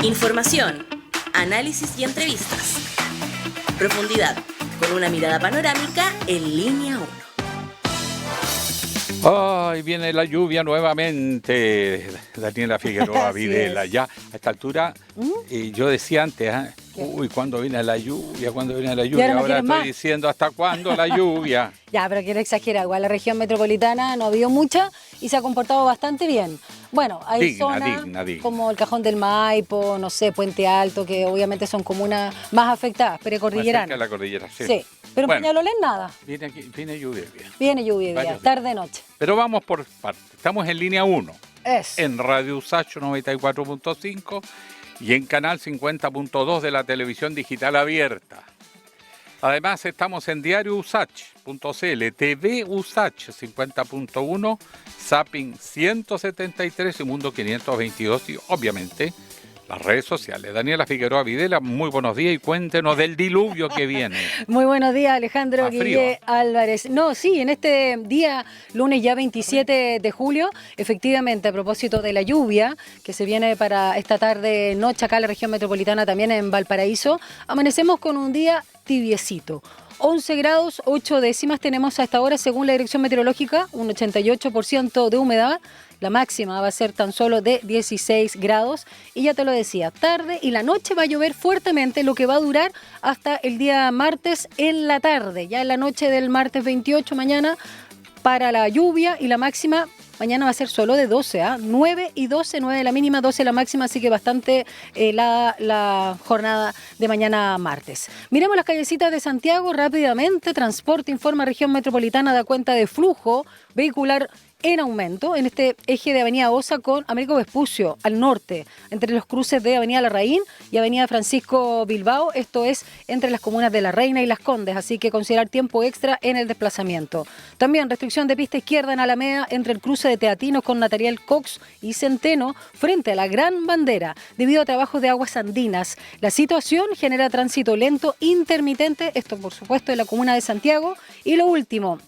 Información, análisis y entrevistas. Profundidad, con una mirada panorámica en Línea 1. Ay, viene la lluvia nuevamente, Daniela Figueroa Videla. Ya a esta altura, yo decía antes, uy, ¿cuándo viene la lluvia? ¿Cuándo viene la lluvia? Ahora estoy diciendo, ¿hasta cuándo la lluvia? Ya, pero quiero exagerar, igual la región metropolitana no ha habido mucha y se ha comportado bastante bien. Bueno, hay zonas como el Cajón del Maipo, no sé, Puente Alto, que obviamente son comunas más afectadas, precordilleranas. Más cerca de la cordillera, sí. Sí, pero bueno, en Peñalolén nada. Viene lluvia. Viene lluvia, tarde-noche. Pero vamos por partes. Estamos en Línea 1, Eso. En Radio USACH 94.5 y en Canal 50.2 de la televisión digital abierta. Además estamos en diariousach.cl, TV USACH 50.1, Zapping 173 y Mundo 522 y obviamente las redes sociales. Daniela Figueroa Videla, muy buenos días y cuéntenos del diluvio que viene. Muy buenos días, Alejandro Guille Álvarez. No, sí, en este día, lunes ya 27 de julio, efectivamente, a propósito de la lluvia que se viene para esta tarde, noche acá en la región metropolitana, también en Valparaíso, amanecemos con un día tibiecito. 11 grados, 8 décimas tenemos a esta hora según la Dirección Meteorológica, un 88% de humedad. La máxima va a ser tan solo de 16 grados y ya te lo decía, tarde y la noche va a llover fuertemente, lo que va a durar hasta el día martes en la tarde. Ya en la noche del martes 28 mañana para la lluvia y la máxima mañana va a ser solo de 12, 9 y 12, 9 la mínima, 12 la máxima, así que bastante la jornada de mañana martes. Miremos las callecitas de Santiago rápidamente. Transporte informa región metropolitana da cuenta de flujo vehicular en aumento en este eje de Avenida Osa con Américo Vespucio al norte, entre los cruces de Avenida Larraín y Avenida Francisco Bilbao, esto es entre las comunas de La Reina y Las Condes, así que considerar tiempo extra en el desplazamiento. También restricción de pista izquierda en Alameda entre el cruce de Teatinos con Natariel Cox y Centeno frente a la Gran Bandera, debido a trabajos de aguas andinas. La situación genera tránsito lento intermitente, esto por supuesto en la comuna de Santiago. Y lo último,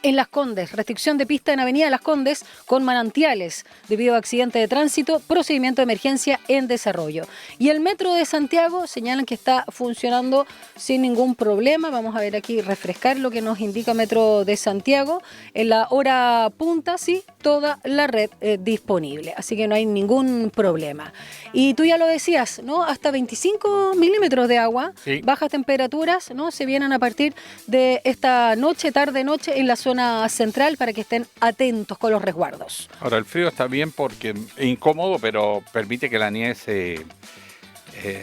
en Las Condes, restricción de pista en Avenida Las Condes con manantiales debido a accidente de tránsito, procedimiento de emergencia en desarrollo. Y el metro de Santiago señalan que está funcionando sin ningún problema. Vamos a ver aquí, refrescar lo que nos indica Metro de Santiago. En la hora punta, sí, toda la red disponible, así que no hay ningún problema. Y tú ya lo decías, ¿no? Hasta 25 milímetros de agua, sí. Bajas temperaturas, ¿no? Se vienen a partir de esta noche, tarde-noche, en la zona central para que estén atentos con los resguardos. Ahora, el frío está bien porque es incómodo, pero permite que la nieve se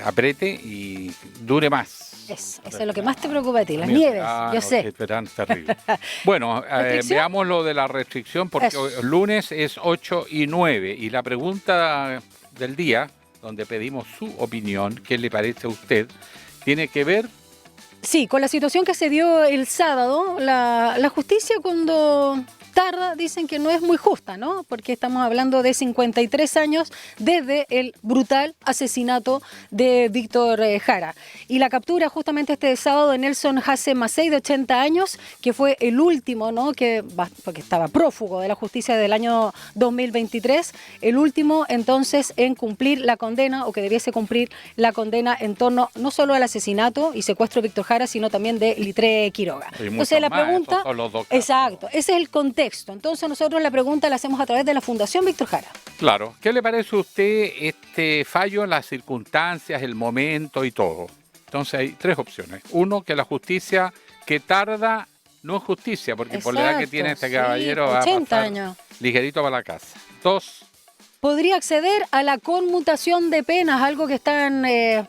apriete y dure más. Eso es lo que más te preocupa a ti, las nieves, yo sé. Qué verano terrible. Bueno, veamos lo de la restricción porque el lunes es 8 y 9 y la pregunta del día, donde pedimos su opinión, ¿qué le parece a usted? Tiene que ver... Sí, con la situación que se dio el sábado, la justicia cuando tarda dicen que no es muy justa, ¿no? Porque estamos hablando de 53 años desde el brutal asesinato de Víctor Jara. Y la captura justamente este sábado de Nelson Hasse Macei, de 80 años, que fue el último, ¿no? Porque estaba prófugo de la justicia del año 2023, el último entonces en cumplir la condena o que debiese cumplir la condena en torno no solo al asesinato y secuestro de Víctor Jara, sino también de Litre Quiroga. Entonces la pregunta, exacto, ese es el contexto. Entonces nosotros la pregunta la hacemos a través de la Fundación Víctor Jara. Claro. ¿Qué le parece a usted este fallo, las circunstancias, el momento y todo? Entonces hay tres opciones. Uno, que la justicia que tarda no es justicia, porque por la edad que tiene este caballero va a pasar ligerito para la casa. Dos, podría acceder a la conmutación de penas, algo que están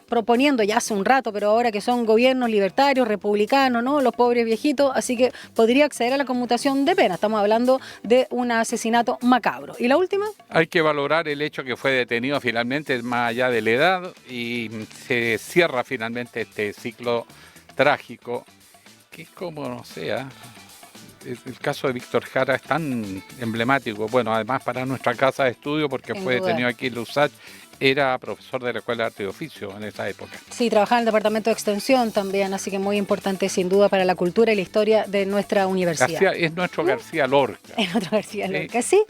proponiendo ya hace un rato, pero ahora que son gobiernos libertarios, republicanos, ¿no? Los pobres viejitos, así que podría acceder a la conmutación de penas. Estamos hablando de un asesinato macabro. ¿Y la última? Hay que valorar el hecho que fue detenido finalmente más allá de la edad y se cierra finalmente este ciclo trágico, que es como, no sé, el caso de Víctor Jara es tan emblemático. Bueno, además para nuestra casa de estudio, porque fue detenido aquí en la USACH, era profesor de la Escuela de Arte y Oficio en esa época. Sí, trabajaba en el Departamento de Extensión también, así que muy importante sin duda para la cultura y la historia de nuestra universidad. Es nuestro García Lorca. Es nuestro García Lorca, ¿sí?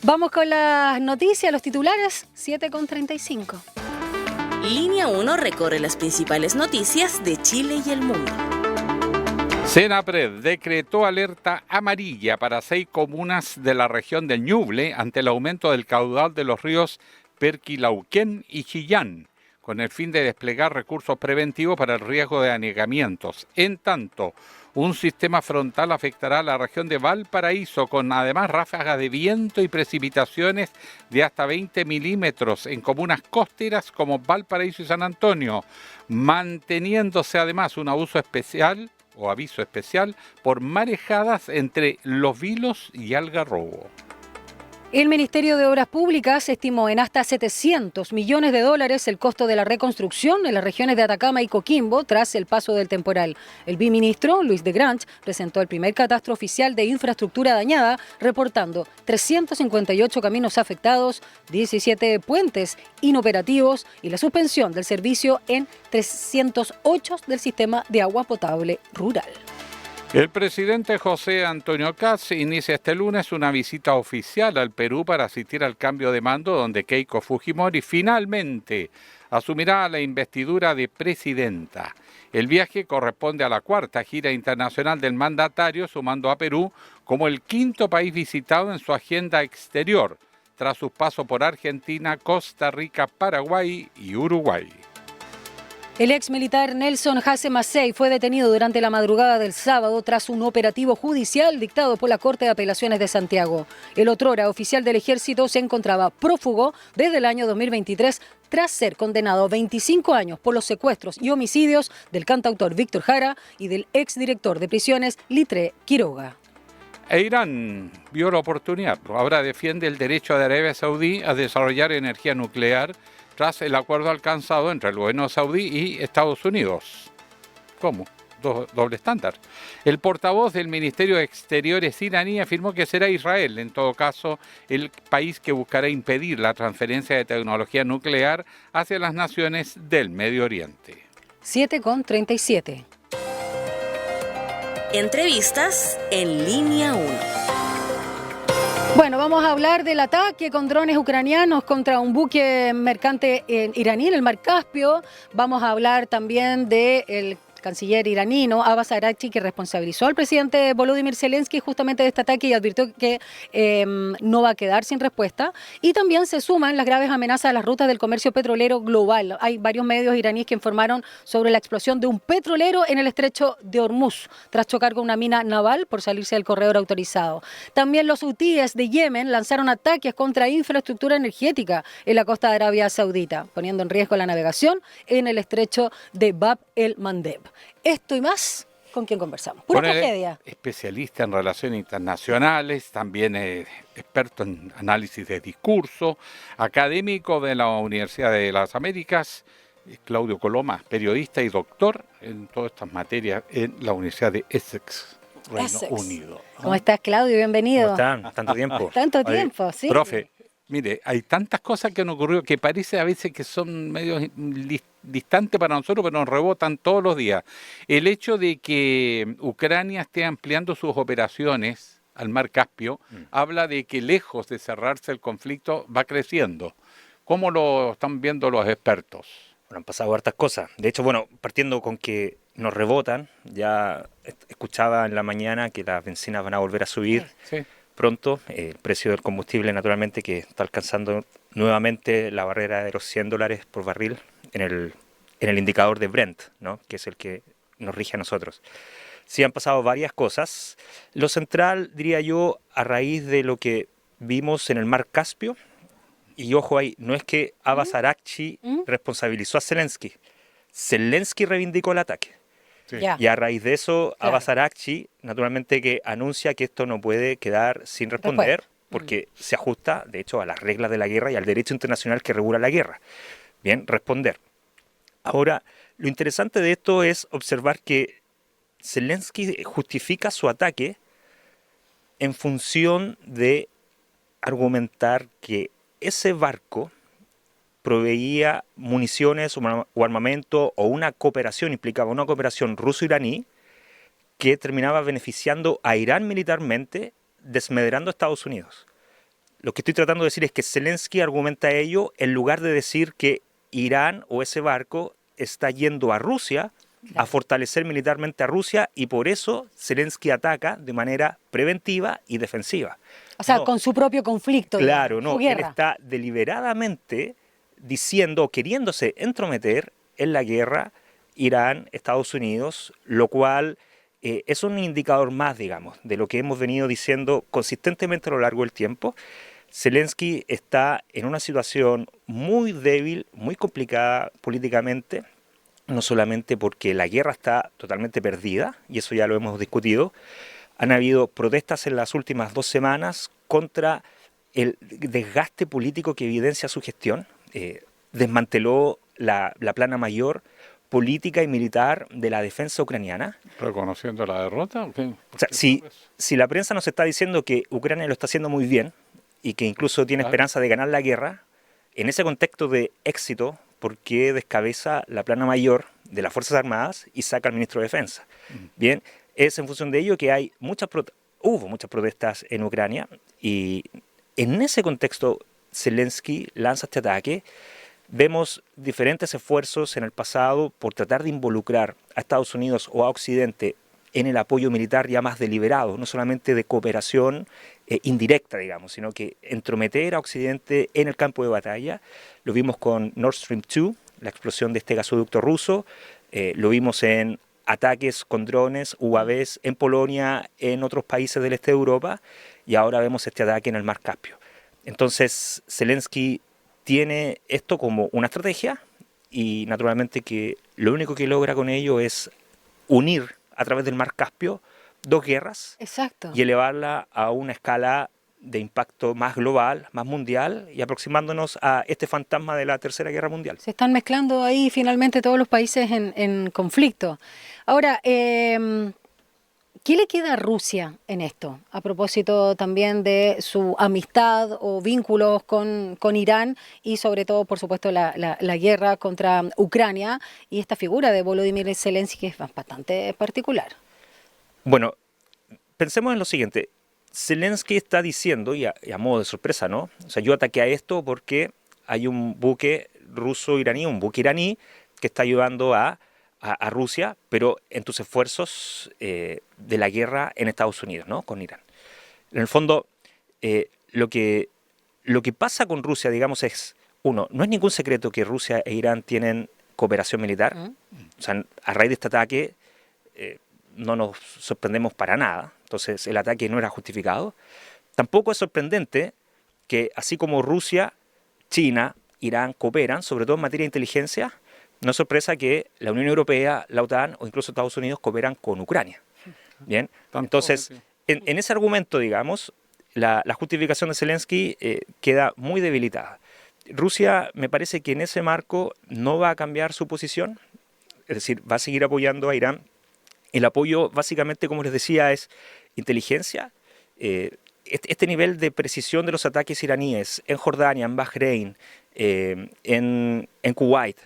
Vamos con las noticias, los titulares, 7:35. Línea 1 recorre las principales noticias de Chile y el mundo. Senapred decretó alerta amarilla para 6 comunas de la región del Ñuble ante el aumento del caudal de los ríos Perquilauquén y Chillán, con el fin de desplegar recursos preventivos para el riesgo de anegamientos. En tanto, un sistema frontal afectará a la región de Valparaíso, con además ráfagas de viento y precipitaciones de hasta 20 milímetros en comunas costeras como Valparaíso y San Antonio, manteniéndose además un aviso especial por marejadas entre Los Vilos y Algarrobo. El Ministerio de Obras Públicas estimó en hasta $700 millones el costo de la reconstrucción en las regiones de Atacama y Coquimbo tras el paso del temporal. El viceministro, Luis de Grange, presentó el primer catastro oficial de infraestructura dañada, reportando 358 caminos afectados, 17 puentes inoperativos y la suspensión del servicio en 308 del sistema de agua potable rural. El presidente José Antonio Kast inicia este lunes una visita oficial al Perú para asistir al cambio de mando, donde Keiko Fujimori finalmente asumirá la investidura de presidenta. El viaje corresponde a la 4ª gira internacional del mandatario, sumando a Perú como el 5º país visitado en su agenda exterior, tras sus pasos por Argentina, Costa Rica, Paraguay y Uruguay. El ex militar Nelson Hasse Massey fue detenido durante la madrugada del sábado tras un operativo judicial dictado por la Corte de Apelaciones de Santiago. El otrora oficial del ejército se encontraba prófugo desde el año 2023 tras ser condenado a 25 años por los secuestros y homicidios del cantautor Víctor Jara y del exdirector de prisiones Litre Quiroga. Irán vio la oportunidad. Ahora defiende el derecho de Arabia Saudí a desarrollar energía nuclear tras el acuerdo alcanzado entre el gobierno saudí y Estados Unidos. ¿Cómo? Doble estándar. El portavoz del Ministerio de Exteriores iraní afirmó que será Israel, en todo caso, el país que buscará impedir la transferencia de tecnología nuclear hacia las naciones del Medio Oriente. 7:37. Entrevistas en Línea 1. Bueno, vamos a hablar del ataque con drones ucranianos contra un buque mercante iraní en el Mar Caspio. Vamos a hablar también del canciller iraní, Abbas Araghchi, que responsabilizó al presidente Volodymyr Zelensky justamente de este ataque y advirtió que no va a quedar sin respuesta. Y también se suman las graves amenazas a las rutas del comercio petrolero global. Hay varios medios iraníes que informaron sobre la explosión de un petrolero en el estrecho de Hormuz, tras chocar con una mina naval por salirse del corredor autorizado. También los hutíes de Yemen lanzaron ataques contra infraestructura energética en la costa de Arabia Saudita, poniendo en riesgo la navegación en el estrecho de Bab el-Mandeb. Esto y más, ¿con quién conversamos? Pura tragedia. Especialista en relaciones internacionales, también experto en análisis de discurso, académico de la Universidad de las Américas, Claudio Coloma, periodista y doctor en todas estas materias en la Universidad de Essex, Reino Unido. ¿Cómo estás, Claudio? Bienvenido. ¿Cómo están? Tanto tiempo. Tanto tiempo, sí. Profe, mire, hay tantas cosas que han ocurrido que parece a veces que son medio distantes para nosotros, pero nos rebotan todos los días. El hecho de que Ucrania esté ampliando sus operaciones al Mar Caspio habla de que lejos de cerrarse el conflicto va creciendo. ¿Cómo lo están viendo los expertos? Bueno, han pasado hartas cosas. De hecho, partiendo con que nos rebotan, ya escuchaba en la mañana que las bencinas van a volver a subir. Sí. Pronto, el precio del combustible naturalmente que está alcanzando nuevamente la barrera de los $100 por barril en el indicador de Brent, ¿no? Que es el que nos rige a nosotros. Sí, han pasado varias cosas. Lo central, diría yo, a raíz de lo que vimos en el Mar Caspio, y ojo ahí, no es que Abbas Araghchi responsabilizó a Zelensky. Zelensky reivindicó el ataque. Sí. Y a raíz de eso, Abbas Araghchi, naturalmente, que anuncia que esto no puede quedar sin responder, porque se ajusta, de hecho, a las reglas de la guerra y al derecho internacional que regula la guerra. Bien, responder. Ahora, lo interesante de esto es observar que Zelensky justifica su ataque en función de argumentar que ese barco proveía municiones o armamento o una cooperación, implicaba una cooperación ruso-iraní que terminaba beneficiando a Irán militarmente, desmedrando a Estados Unidos. lo que estoy tratando de decir es que Zelensky argumenta ello en lugar de decir que Irán o ese barco está yendo a Rusia a fortalecer militarmente a Rusia y por eso Zelensky ataca de manera preventiva y defensiva. O sea, No, con su propio conflicto. claro, digamos, no, su él guerra. está deliberadamente diciendo, queriéndose entrometer en la guerra Irán-Estados Unidos, lo cual es un indicador más, digamos, de lo que hemos venido diciendo consistentemente a lo largo del tiempo. Zelensky está en una situación muy débil, muy complicada políticamente, no solamente porque la guerra está totalmente perdida, y eso ya lo hemos discutido. Han habido protestas en las últimas 2 semanas contra el desgaste político que evidencia su gestión. Desmanteló la plana mayor política y militar de la defensa ucraniana. ¿Reconociendo la derrota? ¿O qué? O sea, si la prensa nos está diciendo que Ucrania lo está haciendo muy bien y que incluso tiene esperanza de ganar la guerra, en ese contexto de éxito, ¿por qué descabeza la plana mayor de las Fuerzas Armadas y saca al ministro de Defensa? Bien, es en función de ello que hubo muchas protestas en Ucrania y en ese contexto Zelensky lanza este ataque. Vemos diferentes esfuerzos en el pasado por tratar de involucrar a Estados Unidos o a Occidente en el apoyo militar ya más deliberado, no solamente de cooperación indirecta, digamos, sino que entrometer a Occidente en el campo de batalla. Lo vimos con Nord Stream 2, la explosión de este gasoducto ruso, lo vimos en ataques con drones, UAVs en Polonia, en otros países del este de Europa, y ahora vemos este ataque en el Mar Caspio. Entonces, Zelensky tiene esto como una estrategia y naturalmente que lo único que logra con ello es unir a través del Mar Caspio 2 guerras. Exacto. Y elevarla a una escala de impacto más global, más mundial y aproximándonos a este fantasma de la Tercera Guerra Mundial. Se están mezclando ahí finalmente todos los países en conflicto. Ahora, ¿qué le queda a Rusia en esto? A propósito también de su amistad o vínculos con Irán y sobre todo, por supuesto, la guerra contra Ucrania y esta figura de Volodymyr Zelensky que es bastante particular. Bueno, pensemos en lo siguiente. Zelensky está diciendo, y a modo de sorpresa, ¿no? O sea, yo ataqué a esto porque hay un buque ruso-iraní, un buque iraní que está ayudando a Rusia, pero en tus esfuerzos de la guerra en Estados Unidos, ¿no? Con Irán. En el fondo, lo que pasa con Rusia, digamos, es, uno, no es ningún secreto que Rusia e Irán tienen cooperación militar. O sea, a raíz de este ataque no nos sorprendemos para nada. Entonces, el ataque no era justificado. Tampoco es sorprendente que, así como Rusia, China, Irán cooperan, sobre todo en materia de inteligencia, no es sorpresa que la Unión Europea, la OTAN o incluso Estados Unidos cooperan con Ucrania. Bien, entonces, en ese argumento, digamos, la justificación de Zelensky queda muy debilitada. Rusia, me parece que en ese marco no va a cambiar su posición, es decir, va a seguir apoyando a Irán. El apoyo, básicamente, como les decía, es inteligencia. Este nivel de precisión de los ataques iraníes en Jordania, en Bahrein, en Kuwait,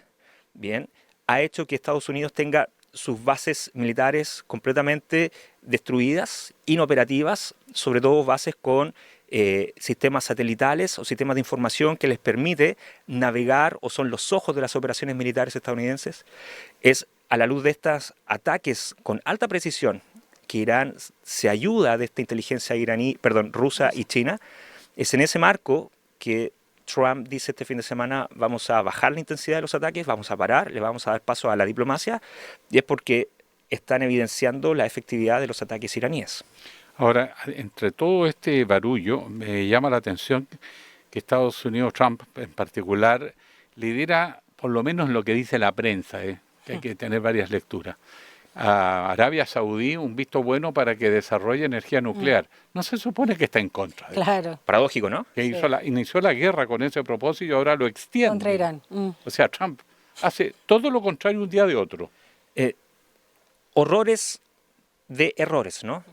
bien, ha hecho que Estados Unidos tenga sus bases militares completamente destruidas, inoperativas, sobre todo bases con sistemas satelitales o sistemas de información que les permite navegar o son los ojos de las operaciones militares estadounidenses. Es a la luz de estos ataques con alta precisión que Irán se ayuda de esta inteligencia rusa y china. Es en ese marco que Trump dice este fin de semana vamos a bajar la intensidad de los ataques, vamos a parar, le vamos a dar paso a la diplomacia, y es porque están evidenciando la efectividad de los ataques iraníes. Ahora, entre todo este barullo, me llama la atención que Estados Unidos, Trump en particular, lidera por lo menos lo que dice la prensa, que hay que tener varias lecturas. A Arabia Saudí un visto bueno para que desarrolle energía nuclear. No se supone que está en contra. Claro. Paradójico, ¿no? Que inició la guerra con ese propósito y ahora lo extiende. Contra Irán. O sea, Trump hace todo lo contrario un día de otro. Horrores de errores, ¿no?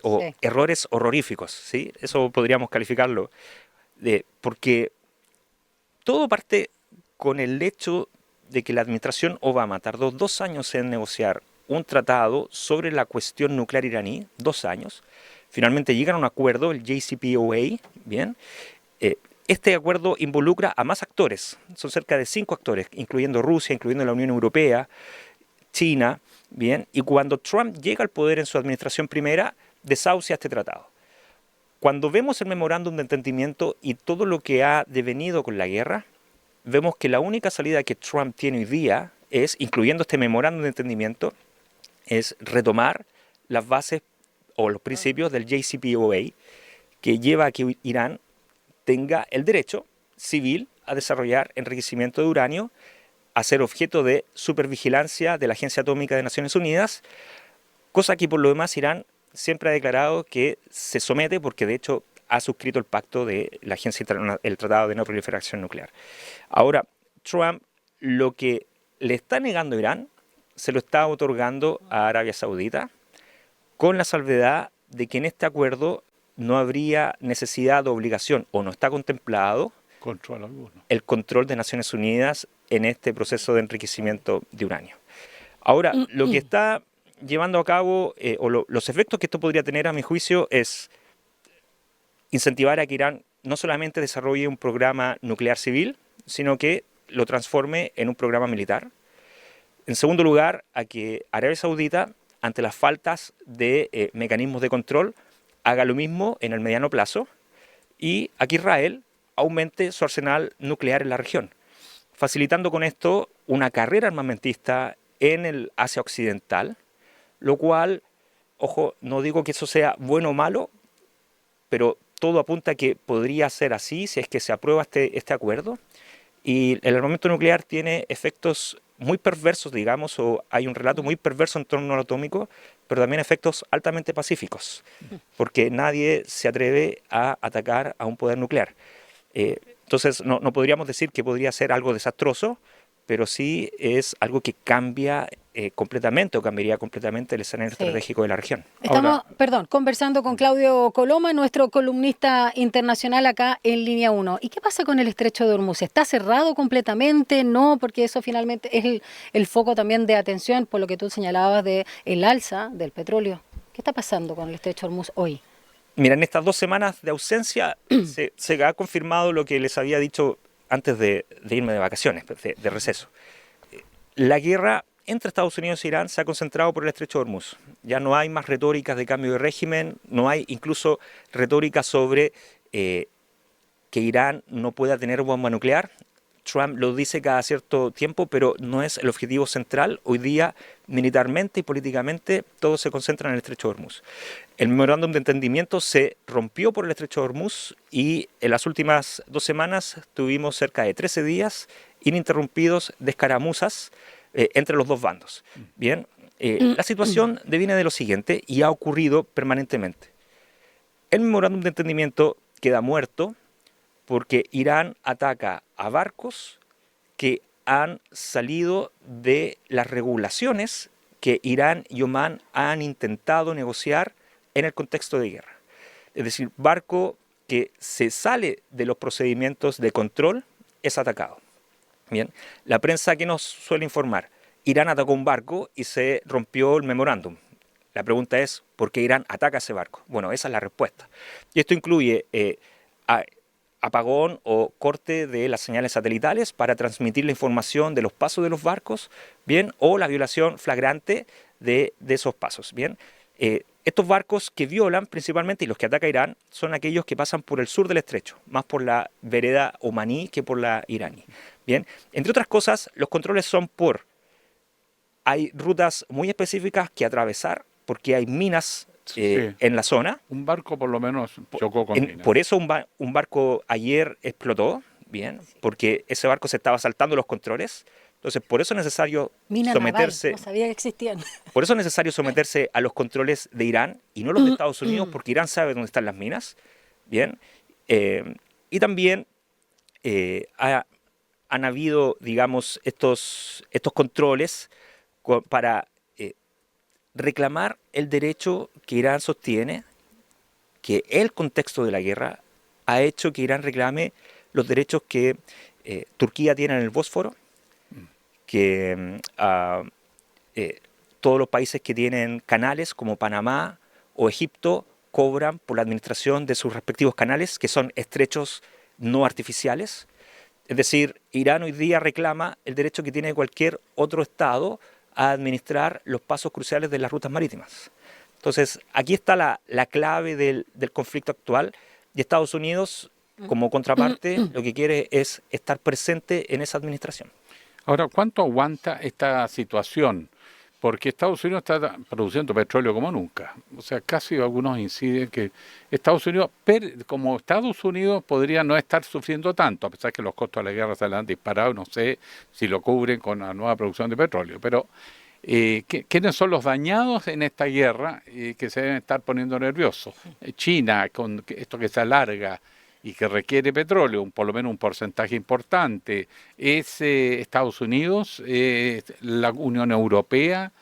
O sí. Errores horroríficos, ¿sí? Eso podríamos calificarlo. Porque todo parte con el hecho de que la administración Obama tardó 2 años en negociar un tratado sobre la cuestión nuclear iraní, 2 años, finalmente llegan a un acuerdo, el JCPOA, ¿bien? Este acuerdo involucra a más actores, son cerca de 5 actores, incluyendo Rusia, incluyendo la Unión Europea, China, ¿bien? Y cuando Trump llega al poder en su administración primera, desahucia este tratado. Cuando vemos el memorándum de entendimiento y todo lo que ha devenido con la guerra, vemos que la única salida que Trump tiene hoy día es, incluyendo este memorándum de entendimiento, es retomar las bases o los principios del JCPOA, que lleva a que Irán tenga el derecho civil a desarrollar enriquecimiento de uranio, a ser objeto de supervigilancia de la Agencia Atómica de Naciones Unidas, cosa que por lo demás Irán siempre ha declarado que se somete porque de hecho ha suscrito el pacto de la Agencia, el Tratado de No Proliferación Nuclear. Ahora, Trump lo que le está negando a Irán se lo está otorgando a Arabia Saudita, con la salvedad de que en este acuerdo no habría necesidad o obligación, o no está contemplado, Control alguno. el control de Naciones Unidas en este proceso de enriquecimiento de uranio. Ahora, lo que está llevando a cabo, los efectos que esto podría tener a mi juicio, es incentivar a que Irán no solamente desarrolle un programa nuclear civil, sino que lo transforme en un programa militar. En segundo lugar, a que Arabia Saudita, ante las faltas de mecanismos de control, haga lo mismo en el mediano plazo, y a que Israel aumente su arsenal nuclear en la región, facilitando con esto una carrera armamentista en el Asia Occidental, lo cual, ojo, no digo que eso sea bueno o malo, pero todo apunta a que podría ser así si es que se aprueba este acuerdo. Y el armamento nuclear tiene efectos muy perversos, digamos, o hay un relato muy perverso en torno al atómico, pero también efectos altamente pacíficos, porque nadie se atreve a atacar a un poder nuclear. Entonces, no podríamos decir que podría ser algo desastroso, pero sí es algo que cambia completamente o cambiaría completamente el escenario estratégico de la región. Estamos, conversando con Claudio Coloma, nuestro columnista internacional acá en Línea 1. ¿Y qué pasa con el estrecho de Hormuz? ¿Está cerrado completamente? No, porque eso finalmente es el foco también de atención, por lo que tú señalabas de el alza del petróleo. ¿Qué está pasando con el estrecho de Hormuz hoy? Mira, en estas 2 semanas de ausencia se ha confirmado lo que les había dicho antes de irme de vacaciones, de receso. La guerra entre Estados Unidos e Irán se ha concentrado por el estrecho de Hormuz. Ya no hay más retóricas de cambio de régimen, no hay incluso retórica sobre que Irán no pueda tener bomba nuclear. Trump lo dice cada cierto tiempo, pero no es el objetivo central. Hoy día, militarmente y políticamente, todo se concentra en el estrecho de Hormuz. El memorándum de entendimiento se rompió por el estrecho de Hormuz y en las últimas 2 semanas tuvimos cerca de 13 días ininterrumpidos de escaramuzas entre los dos bandos. Bien, la situación deviene de lo siguiente y ha ocurrido permanentemente. El memorándum de entendimiento queda muerto porque Irán ataca a barcos que han salido de las regulaciones que Irán y Omán han intentado negociar en el contexto de guerra. Es decir, barco que se sale de los procedimientos de control es atacado. Bien, la prensa que nos suele informar, Irán atacó un barco y se rompió el memorándum. La pregunta es, ¿por qué Irán ataca ese barco? Bueno, esa es la respuesta. Y esto incluye apagón o corte de las señales satelitales para transmitir la información de los pasos de los barcos, bien, o la violación flagrante de esos pasos, bien. Estos barcos que violan principalmente y los que ataca Irán son aquellos que pasan por el sur del estrecho, más por la vereda omaní que por la iraní. Bien, entre otras cosas, los controles son hay rutas muy específicas que atravesar porque hay minas en la zona. Un barco por lo menos chocó con minas. Por eso un barco ayer explotó, bien, porque ese barco se estaba saltando los controles. Entonces, por eso es necesario someterse. Naval, no sabía que existían. Por eso es necesario someterse a los controles de Irán y no los de Estados Unidos, porque Irán sabe dónde están las minas. Bien. Y también han habido, digamos, estos controles para reclamar el derecho que Irán sostiene, que el contexto de la guerra ha hecho que Irán reclame los derechos que Turquía tiene en el Bósforo, que todos los países que tienen canales como Panamá o Egipto cobran por la administración de sus respectivos canales, que son estrechos no artificiales. Es decir, Irán hoy día reclama el derecho que tiene cualquier otro Estado a administrar los pasos cruciales de las rutas marítimas. Entonces, aquí está la clave del conflicto actual, y Estados Unidos, como contraparte, lo que quiere es estar presente en esa administración. Ahora, ¿cuánto aguanta esta situación? Porque Estados Unidos está produciendo petróleo como nunca. O sea, casi algunos inciden que Estados Unidos, como Estados Unidos, podría no estar sufriendo tanto, a pesar que los costos de la guerra se le han disparado, no sé si lo cubren con la nueva producción de petróleo. Pero, ¿quiénes son los dañados en esta guerra que se deben estar poniendo nerviosos? China, con esto que se alarga y que requiere petróleo, por lo menos un porcentaje importante, es Estados Unidos, la Unión Europea,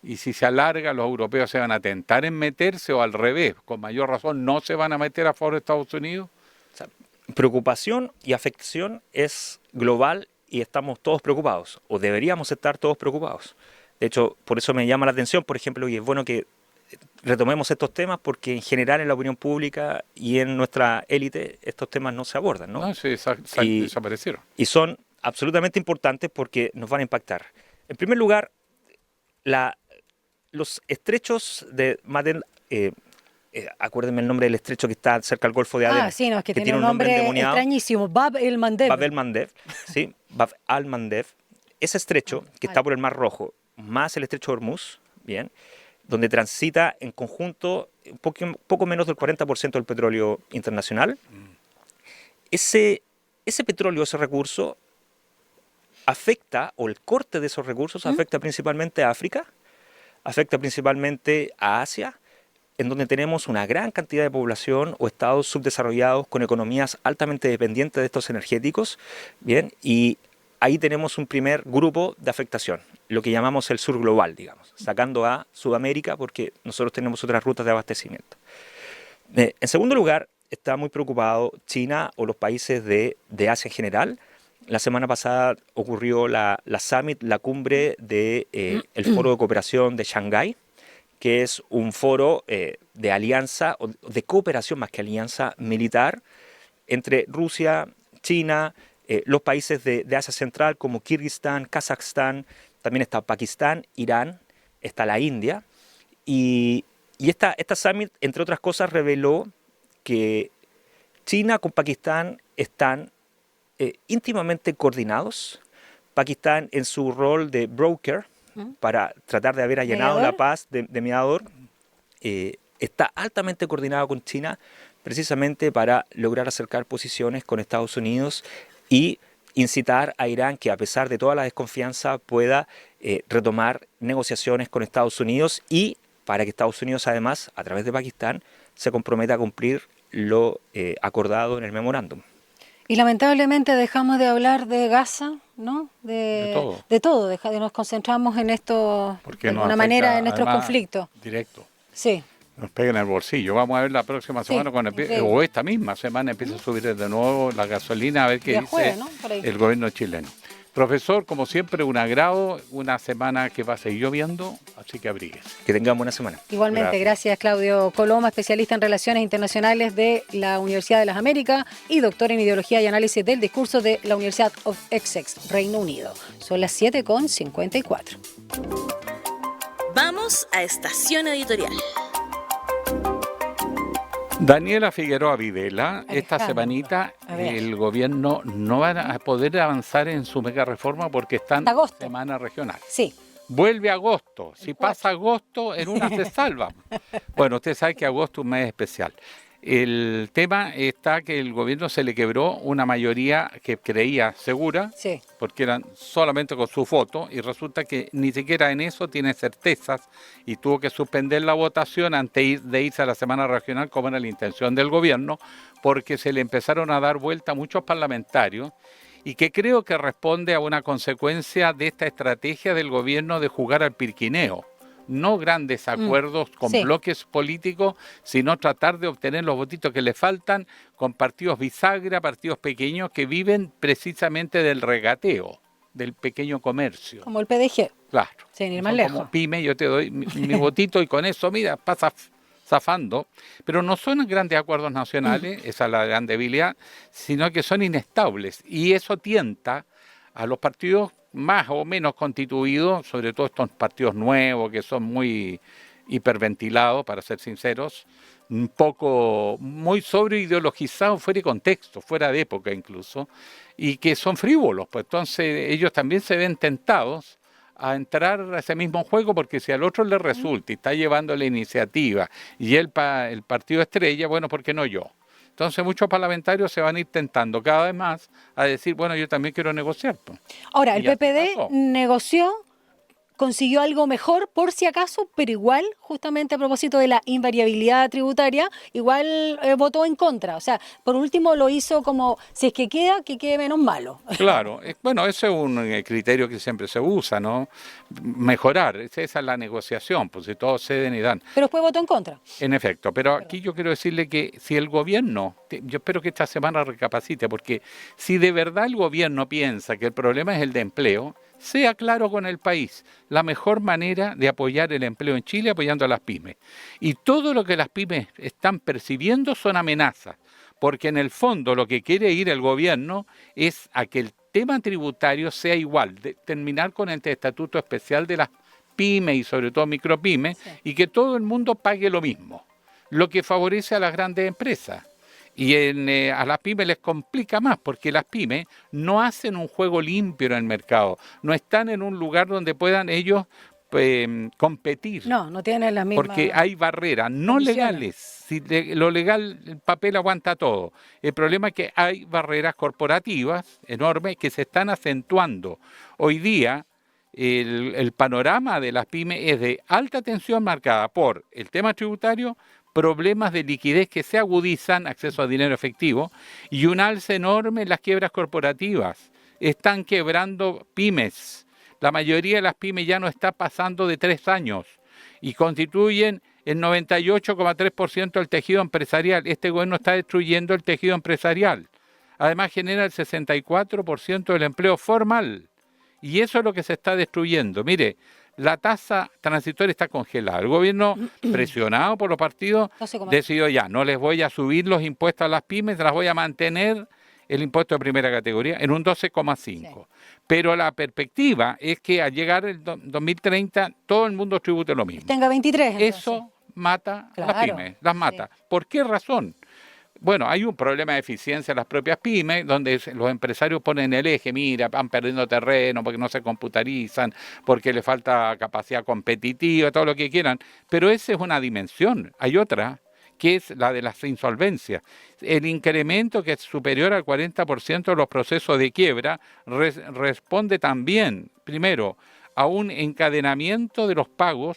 y si se alarga, los europeos se van a tentar en meterse, o al revés, con mayor razón, no se van a meter a favor de Estados Unidos. O sea, preocupación y afección es global y estamos todos preocupados, o deberíamos estar todos preocupados. De hecho, por eso me llama la atención, por ejemplo, y es bueno que retomemos estos temas, porque en general en la opinión pública y en nuestra élite estos temas no se abordan, ¿no? No, sí, desaparecieron. Y son absolutamente importantes porque nos van a impactar. En primer lugar, los estrechos de Maden, acuérdenme el nombre del estrecho que está cerca del Golfo de Adén. Ah, sí, no, es que tiene un nombre endemoniado. extrañísimo, Bab el-Mandeb. Bab el-Mandeb, sí, Bab al-Mandeb. Ese estrecho que está por el Mar Rojo, más el estrecho de Hormuz, bien, donde transita en conjunto un poco menos del 40% del petróleo internacional. Ese petróleo, ese recurso, afecta, o el corte de esos recursos afecta principalmente a África, afecta principalmente a Asia, en donde tenemos una gran cantidad de población o estados subdesarrollados con economías altamente dependientes de estos energéticos, bien, y ahí tenemos un primer grupo de afectación, lo que llamamos el sur global, digamos, sacando a Sudamérica, porque nosotros tenemos otras rutas de abastecimiento. En segundo lugar, está muy preocupado China o los países de Asia en general. La semana pasada ocurrió la Summit, la cumbre del Foro de Cooperación de Shanghái, que es un foro de alianza, o de cooperación más que alianza militar, entre Rusia, China, los países de Asia Central como Kirguistán, Kazajstán, también está Pakistán, Irán, está la India. Y esta Summit, entre otras cosas, reveló que China con Pakistán están íntimamente coordinados. Pakistán, en su rol de broker, para tratar de haber allanado la paz de mediador, está altamente coordinado con China, precisamente para lograr acercar posiciones con Estados Unidos y incitar a Irán que, a pesar de toda la desconfianza, pueda retomar negociaciones con Estados Unidos, y para que Estados Unidos, además, a través de Pakistán, se comprometa a cumplir lo acordado en el memorándum. Y lamentablemente dejamos de hablar de Gaza, ¿no? De todo. Nos concentramos en esto, porque de alguna manera, en nuestros conflictos. Directo. Sí. Nos pega en el bolsillo. Vamos a ver la próxima semana, o esta misma semana, empieza a subir de nuevo la gasolina, a ver qué dice el gobierno chileno. Profesor, como siempre, un agrado, una semana que va a seguir lloviendo, así que abríguese. Que tengamos buena semana. Igualmente, gracias Claudio Coloma, especialista en Relaciones Internacionales de la Universidad de las Américas y doctor en Ideología y Análisis del Discurso de la Universidad of Essex, Reino Unido. Son las 7:54. Vamos a Estación Editorial. Daniela Figueroa Videla, esta semanita el gobierno no va a poder avanzar en su mega reforma porque están en semana regional. Sí. Vuelve agosto. Si pasa agosto, en una se salva. Bueno, usted sabe que agosto es un mes especial. El tema está que el gobierno se le quebró una mayoría que creía segura, porque eran solamente con su foto, y resulta que ni siquiera en eso tiene certezas, y tuvo que suspender la votación antes de irse a la semana regional, como era la intención del gobierno, porque se le empezaron a dar vuelta a muchos parlamentarios, y que creo que responde a una consecuencia de esta estrategia del gobierno de jugar al pirquineo. No grandes acuerdos con bloques políticos, sino tratar de obtener los votitos que le faltan con partidos bisagra, partidos pequeños que viven precisamente del regateo, del pequeño comercio. Como el PDG. Claro. Sin ir más lejos. Como pyme, yo te doy mi votito y con eso, mira, pasa zafando, pero no son grandes acuerdos nacionales, esa es la gran debilidad, sino que son inestables y eso tienta a los partidos más o menos constituidos, sobre todo estos partidos nuevos que son muy hiperventilados, para ser sinceros, un poco muy sobreideologizados, fuera de contexto, fuera de época incluso, y que son frívolos, pues entonces ellos también se ven tentados a entrar a ese mismo juego, porque si al otro le resulta y está llevando la iniciativa y el partido estrella, bueno, ¿por qué no yo? Entonces muchos parlamentarios se van a ir tentando cada vez más a decir, bueno, yo también quiero negociar. Pues. Ahora, el PPD negoció, consiguió algo mejor por si acaso, pero igual, justamente a propósito de la invariabilidad tributaria, igual votó en contra. O sea, por último lo hizo como, si es que quede menos malo. Claro, bueno, ese es un criterio que siempre se usa, ¿no? Mejorar, esa es la negociación, pues si todos ceden y dan. Pero después votó en contra. En efecto, pero aquí yo quiero decirle que si el gobierno, yo espero que esta semana recapacite, porque si de verdad el gobierno piensa que el problema es el de empleo, sea claro con el país, la mejor manera de apoyar el empleo en Chile apoyando a las pymes. Y todo lo que las pymes están percibiendo son amenazas, porque en el fondo lo que quiere ir el gobierno es a que el tema tributario sea igual, de terminar con el estatuto especial de las pymes y sobre todo micropymes, sí, y que todo el mundo pague lo mismo, lo que favorece a las grandes empresas. Y a las pymes les complica más porque las pymes no hacen un juego limpio en el mercado, no están en un lugar donde puedan ellos competir. No tienen las mismas. Porque hay barreras no legales. Si lo legal, el papel aguanta todo. El problema es que hay barreras corporativas enormes que se están acentuando. Hoy día el panorama de las pymes es de alta tensión marcada por el tema tributario, problemas de liquidez que se agudizan, acceso a dinero efectivo, y un alza enorme en las quiebras corporativas. Están quebrando pymes. La mayoría de las pymes ya no está pasando de 3 años y constituyen el 98,3% del tejido empresarial. Este gobierno está destruyendo el tejido empresarial. Además genera el 64% del empleo formal. Y eso es lo que se está destruyendo. Mire, la tasa transitoria está congelada. El gobierno, presionado por los partidos, decidió ya, no les voy a subir los impuestos a las pymes, las voy a mantener el impuesto de primera categoría en un 12,5. Sí. Pero la perspectiva es que al llegar el 2030 todo el mundo tribute lo mismo. Tenga 23. Entonces. Eso mata a las pymes, las mata. Sí. ¿Por qué razón? Bueno, hay un problema de eficiencia en las propias pymes, donde los empresarios ponen el eje, mira, van perdiendo terreno porque no se computarizan, porque le falta capacidad competitiva, todo lo que quieran, pero esa es una dimensión. Hay otra, que es la de las insolvencias. El incremento, que es superior al 40% de los procesos de quiebra, responde también, primero, a un encadenamiento de los pagos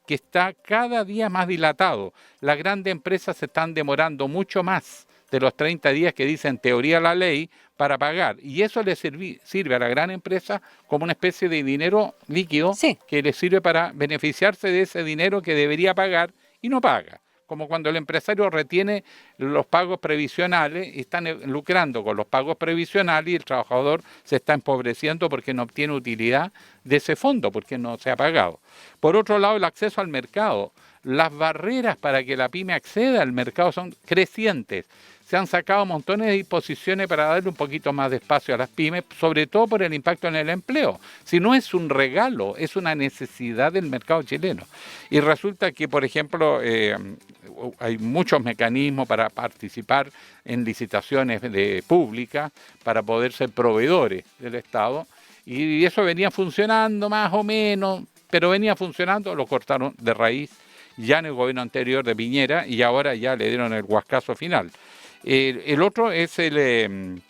que está cada día más dilatado. Las grandes empresas se están demorando mucho más de los 30 días que dice en teoría la ley para pagar. Y eso le sirve a la gran empresa como una especie de dinero líquido, sí, que le sirve para beneficiarse de ese dinero que debería pagar y no paga. Como cuando el empresario retiene los pagos previsionales y están lucrando con los pagos previsionales y el trabajador se está empobreciendo porque no obtiene utilidad de ese fondo, porque no se ha pagado. Por otro lado, el acceso al mercado. Las barreras para que la pyme acceda al mercado son crecientes. Se han sacado montones de disposiciones para darle un poquito más de espacio a las pymes, sobre todo por el impacto en el empleo. Si no es un regalo, es una necesidad del mercado chileno. Y resulta que, por ejemplo, hay muchos mecanismos para participar en licitaciones públicas, para poder ser proveedores del Estado, y eso venía funcionando más o menos, pero venía funcionando, lo cortaron de raíz ya en el gobierno anterior de Piñera y ahora ya le dieron el guascazo final. El otro es el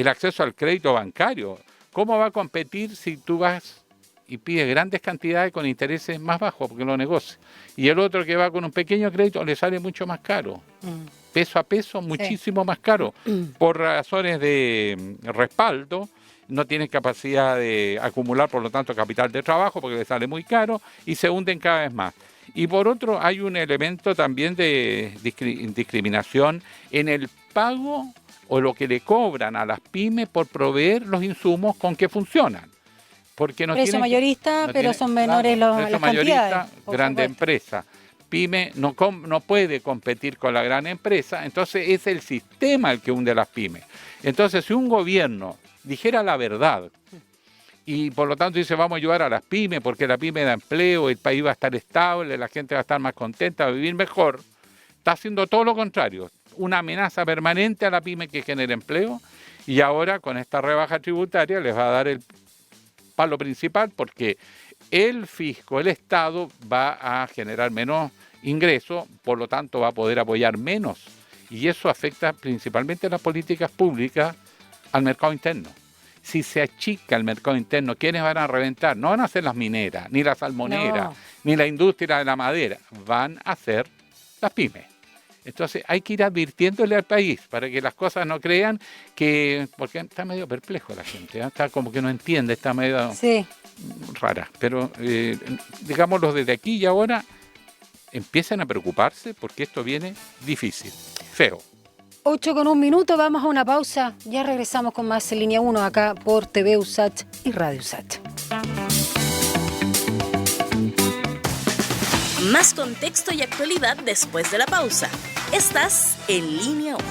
acceso al crédito bancario. ¿Cómo va a competir si tú vas y pides grandes cantidades con intereses más bajos porque lo negocias? Y el otro que va con un pequeño crédito le sale mucho más caro. Peso a peso, muchísimo más caro. Por razones de respaldo, no tienen capacidad de acumular, por lo tanto, capital de trabajo porque le sale muy caro y se hunden cada vez más. Y por otro, hay un elemento también de discriminación en el pago o lo que le cobran a las pymes por proveer los insumos con que funcionan. Porque no precio mayorista, pero son menores las cantidades. Grande empresa. pymes no puede competir con la gran empresa, entonces es el sistema el que hunde a las pymes. Entonces, si un gobierno dijera la verdad y por lo tanto dice vamos a ayudar a las pymes porque la pyme da empleo, el país va a estar estable, la gente va a estar más contenta, va a vivir mejor, está haciendo todo lo contrario, una amenaza permanente a la pyme que genera empleo, y ahora con esta rebaja tributaria les va a dar el palo principal porque el fisco, el Estado, va a generar menos ingresos, por lo tanto va a poder apoyar menos. Y eso afecta principalmente las políticas públicas al mercado interno. Si se achica el mercado interno, ¿quiénes van a reventar? No van a ser las mineras, ni las salmoneras, ni la industria de la madera. Van a ser las pymes. Entonces hay que ir advirtiéndole al país para que las cosas no crean que... Porque está medio perplejo la gente, ¿eh? Está como que no entiende, está medio rara. Pero digámoslo desde aquí y ahora, empiecen a preocuparse porque esto viene difícil, feo. 8:01, vamos a una pausa. Ya regresamos con más en Línea 1 acá por TV USACH y Radio USACH. Más contexto y actualidad después de la pausa. Estás en Línea 1.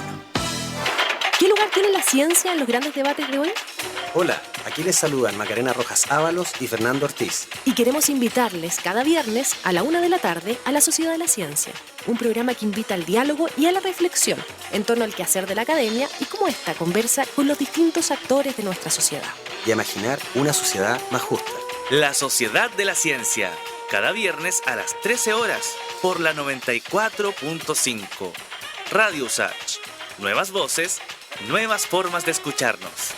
¿Qué lugar tiene la ciencia en los grandes debates de hoy? Hola, aquí les saludan Macarena Rojas Ábalos y Fernando Ortiz. Y queremos invitarles cada viernes a la 1 de la tarde a La Sociedad de la Ciencia, un programa que invita al diálogo y a la reflexión en torno al quehacer de la academia y cómo esta conversa con los distintos actores de nuestra sociedad. Y a imaginar una sociedad más justa. La Sociedad de la Ciencia, cada viernes a las 13 horas por la 94.5. Radio USACH. Nuevas voces, nuevas formas de escucharnos.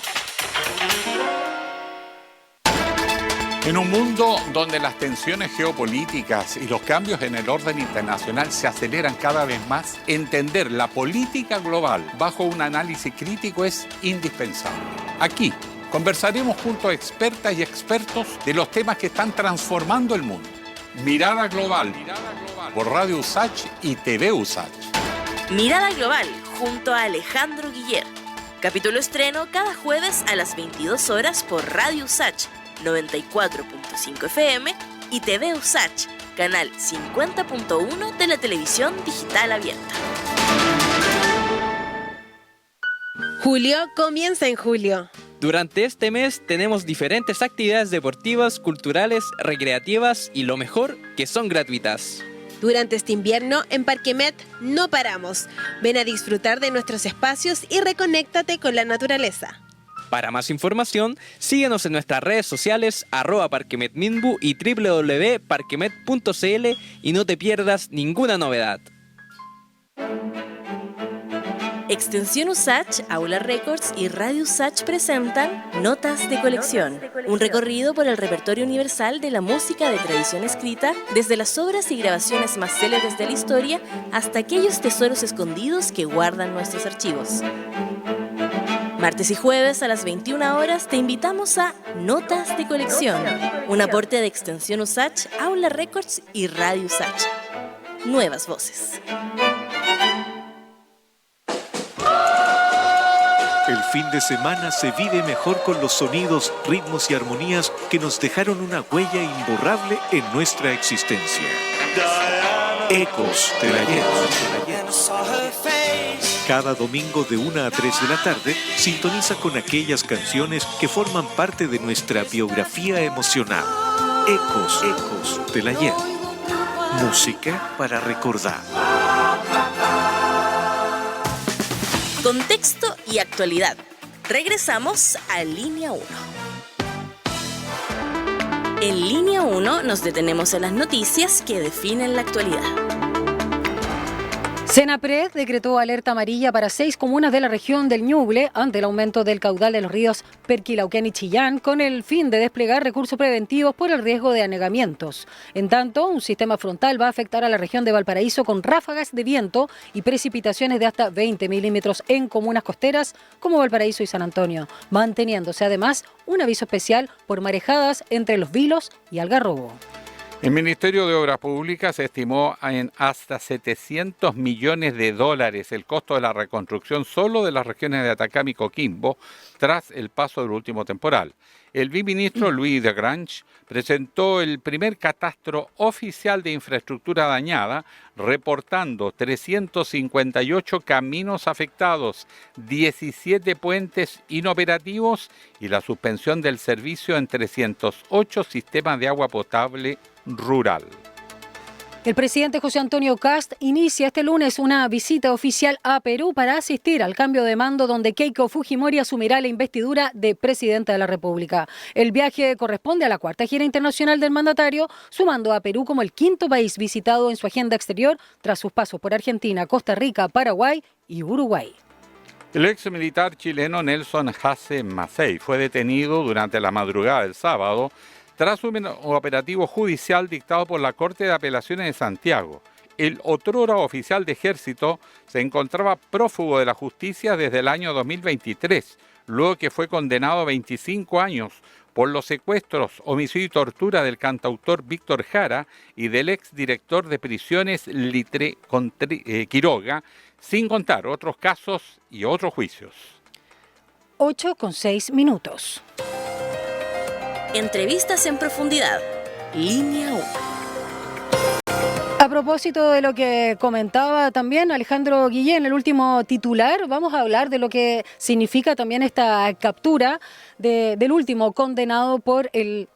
En un mundo donde las tensiones geopolíticas y los cambios en el orden internacional se aceleran cada vez más, entender la política global bajo un análisis crítico es indispensable. Aquí conversaremos junto a expertas y expertos de los temas que están transformando el mundo. Mirada Global, por Radio USACH y TV USACH. Mirada Global, junto a Alejandro Guiller. Capítulo estreno cada jueves a las 22 horas por Radio USACH 94.5 FM y TV USACH, canal 50.1 de la televisión digital abierta. Julio comienza en julio. Durante este mes tenemos diferentes actividades deportivas, culturales, recreativas y lo mejor, que son gratuitas. Durante este invierno, en Parquemet no paramos. Ven a disfrutar de nuestros espacios y reconéctate con la naturaleza. Para más información, síguenos en nuestras redes sociales @parquemetminbu y www.parquemet.cl y no te pierdas ninguna novedad. Extensión USACH, Aula Records y Radio USACH presentan Notas de Colección, un recorrido por el repertorio universal de la música de tradición escrita, desde las obras y grabaciones más célebres de la historia hasta aquellos tesoros escondidos que guardan nuestros archivos. Martes y jueves a las 21 horas te invitamos a Notas de Colección, un aporte de Extensión USACH, Aula Records y Radio USACH. Nuevas voces. El fin de semana se vive mejor con los sonidos, ritmos y armonías que nos dejaron una huella imborrable en nuestra existencia. Ecos del ayer. Cada domingo de 1 a 3 de la tarde, sintoniza con aquellas canciones que forman parte de nuestra biografía emocional. Ecos del ayer. Música para recordar. Contexto y actualidad. Regresamos a Línea 1. En Línea 1 nos detenemos en las noticias que definen la actualidad. Senapred decretó alerta amarilla para 6 comunas de la región del Ñuble ante el aumento del caudal de los ríos Perquilauquén y Chillán, con el fin de desplegar recursos preventivos por el riesgo de anegamientos. En tanto, un sistema frontal va a afectar a la región de Valparaíso con ráfagas de viento y precipitaciones de hasta 20 milímetros en comunas costeras como Valparaíso y San Antonio, manteniéndose además un aviso especial por marejadas entre Los Vilos y Algarrobo. El Ministerio de Obras Públicas estimó en hasta 700 millones de dólares el costo de la reconstrucción solo de las regiones de Atacama y Coquimbo tras el paso del último temporal. El viceministro Luis de Grange presentó el primer catastro oficial de infraestructura dañada, reportando 358 caminos afectados, 17 puentes inoperativos y la suspensión del servicio en 308 sistemas de agua potable rural. El presidente José Antonio Kast inicia este lunes una visita oficial a Perú para asistir al cambio de mando donde Keiko Fujimori asumirá la investidura de presidenta de la República. El viaje corresponde a la cuarta gira internacional del mandatario, sumando a Perú como el quinto país visitado en su agenda exterior tras sus pasos por Argentina, Costa Rica, Paraguay y Uruguay. El ex militar chileno Nelson Jase Macei fue detenido durante la madrugada del sábado tras un operativo judicial dictado por la Corte de Apelaciones de Santiago. El otrora oficial de ejército se encontraba prófugo de la justicia desde el año 2023, luego que fue condenado a 25 años por los secuestros, homicidio y tortura del cantautor Víctor Jara y del ex director de prisiones Litre Quiroga, sin contar otros casos y otros juicios. 8:06. Entrevistas en profundidad. Línea 1. A propósito de lo que comentaba también Alejandro Guillén, el último titular, vamos a hablar de lo que significa también esta captura del último condenado por el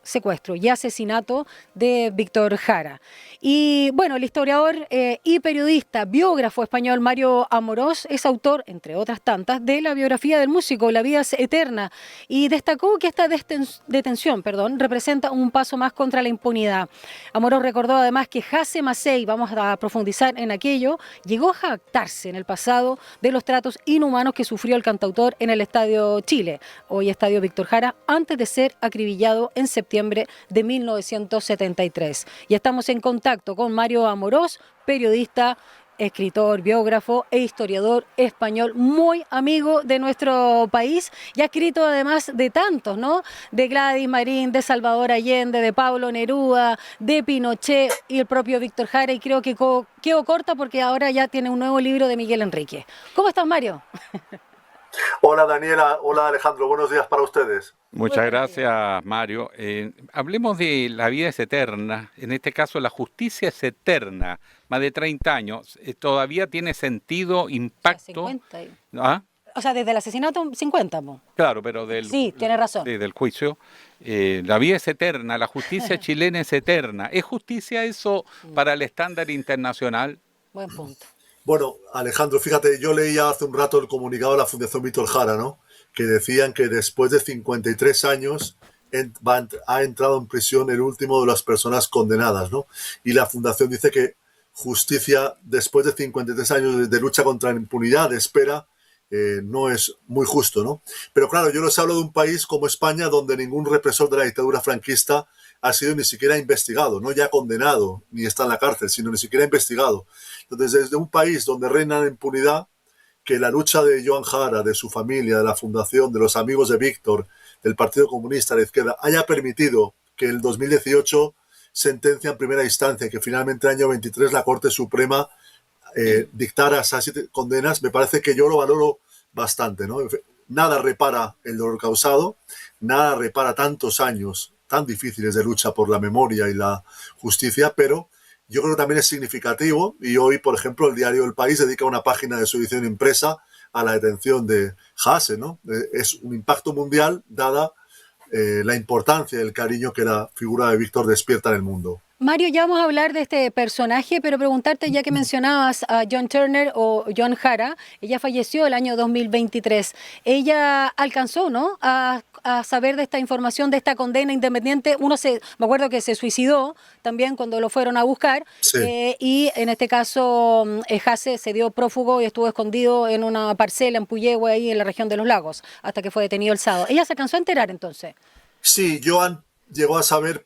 secuestro y asesinato de Víctor Jara. Y bueno, el historiador y periodista, biógrafo español Mario Amorós es autor, entre otras tantas, de la biografía del músico La vida es eterna y destacó que esta detención representa un paso más contra la impunidad. Amorós recordó además que Jase Macei, vamos a profundizar en aquello, llegó a jactarse en el pasado de los tratos inhumanos que sufrió el cantautor en el Estadio Chile, hoy Estadio Víctor Jara, antes de ser acribillado en septiembre de 1973. Y estamos en contacto con Mario Amorós, periodista, escritor, biógrafo e historiador español, muy amigo de nuestro país y ha escrito además de tantos, ¿no? De Gladys Marín, de Salvador Allende, de Pablo Neruda, de Pinochet y el propio Víctor Jara, y creo que quedó corta porque ahora ya tiene un nuevo libro de Miguel Enrique. ¿Cómo estás, Mario? Hola Daniela, hola Alejandro, buenos días para ustedes. Muchas gracias, Mario. Hablemos de La vida es eterna, en este caso la justicia es eterna, más de 30 años, todavía tiene sentido, impacto. 50. ¿Ah? O sea, desde el asesinato 50. Claro, pero sí, tiene razón. Del juicio. La vida es eterna, la justicia chilena es eterna. ¿Es justicia eso para el estándar internacional? Buen punto. Bueno, Alejandro, fíjate, yo leía hace un rato el comunicado de la Fundación Víctor Jara, ¿no? Que decían que después de 53 años ha entrado en prisión el último de las personas condenadas, ¿no? Y la Fundación dice que justicia, después de 53 años de lucha contra la impunidad, de espera, no es muy justo, ¿no? Pero claro, yo les hablo de un país como España donde ningún represor de la dictadura franquista ha sido ni siquiera investigado, no ya condenado, ni está en la cárcel, sino ni siquiera investigado. Entonces, desde un país donde reina la impunidad, que la lucha de Joan Jara, de su familia, de la fundación, de los amigos de Víctor, del Partido Comunista, de la izquierda, haya permitido que en el 2018 sentencia en primera instancia, que finalmente en el año 23 la Corte Suprema dictara esas 7 condenas, me parece que yo lo valoro bastante, ¿no? Nada repara el dolor causado, nada repara tantos años tan difíciles de lucha por la memoria y la justicia, pero yo creo que también es significativo, y hoy, por ejemplo, el diario El País dedica una página de su edición impresa a la detención de Jase, ¿no? Es un impacto mundial dada la importancia y el cariño que la figura de Víctor despierta en el mundo. Mario, ya vamos a hablar de este personaje, pero preguntarte, ya que mencionabas a John Turner o Joan Jara, ella falleció el año 2023. Ella alcanzó, ¿no?, a saber de esta información, de esta condena independiente. Me acuerdo que se suicidó también cuando lo fueron a buscar, sí. Y en este caso Jase se dio prófugo y estuvo escondido en una parcela en Puyehue, ahí en la región de Los Lagos, hasta que fue detenido el sábado. ¿Ella se alcanzó a enterar entonces? Sí, Joan llegó a saber,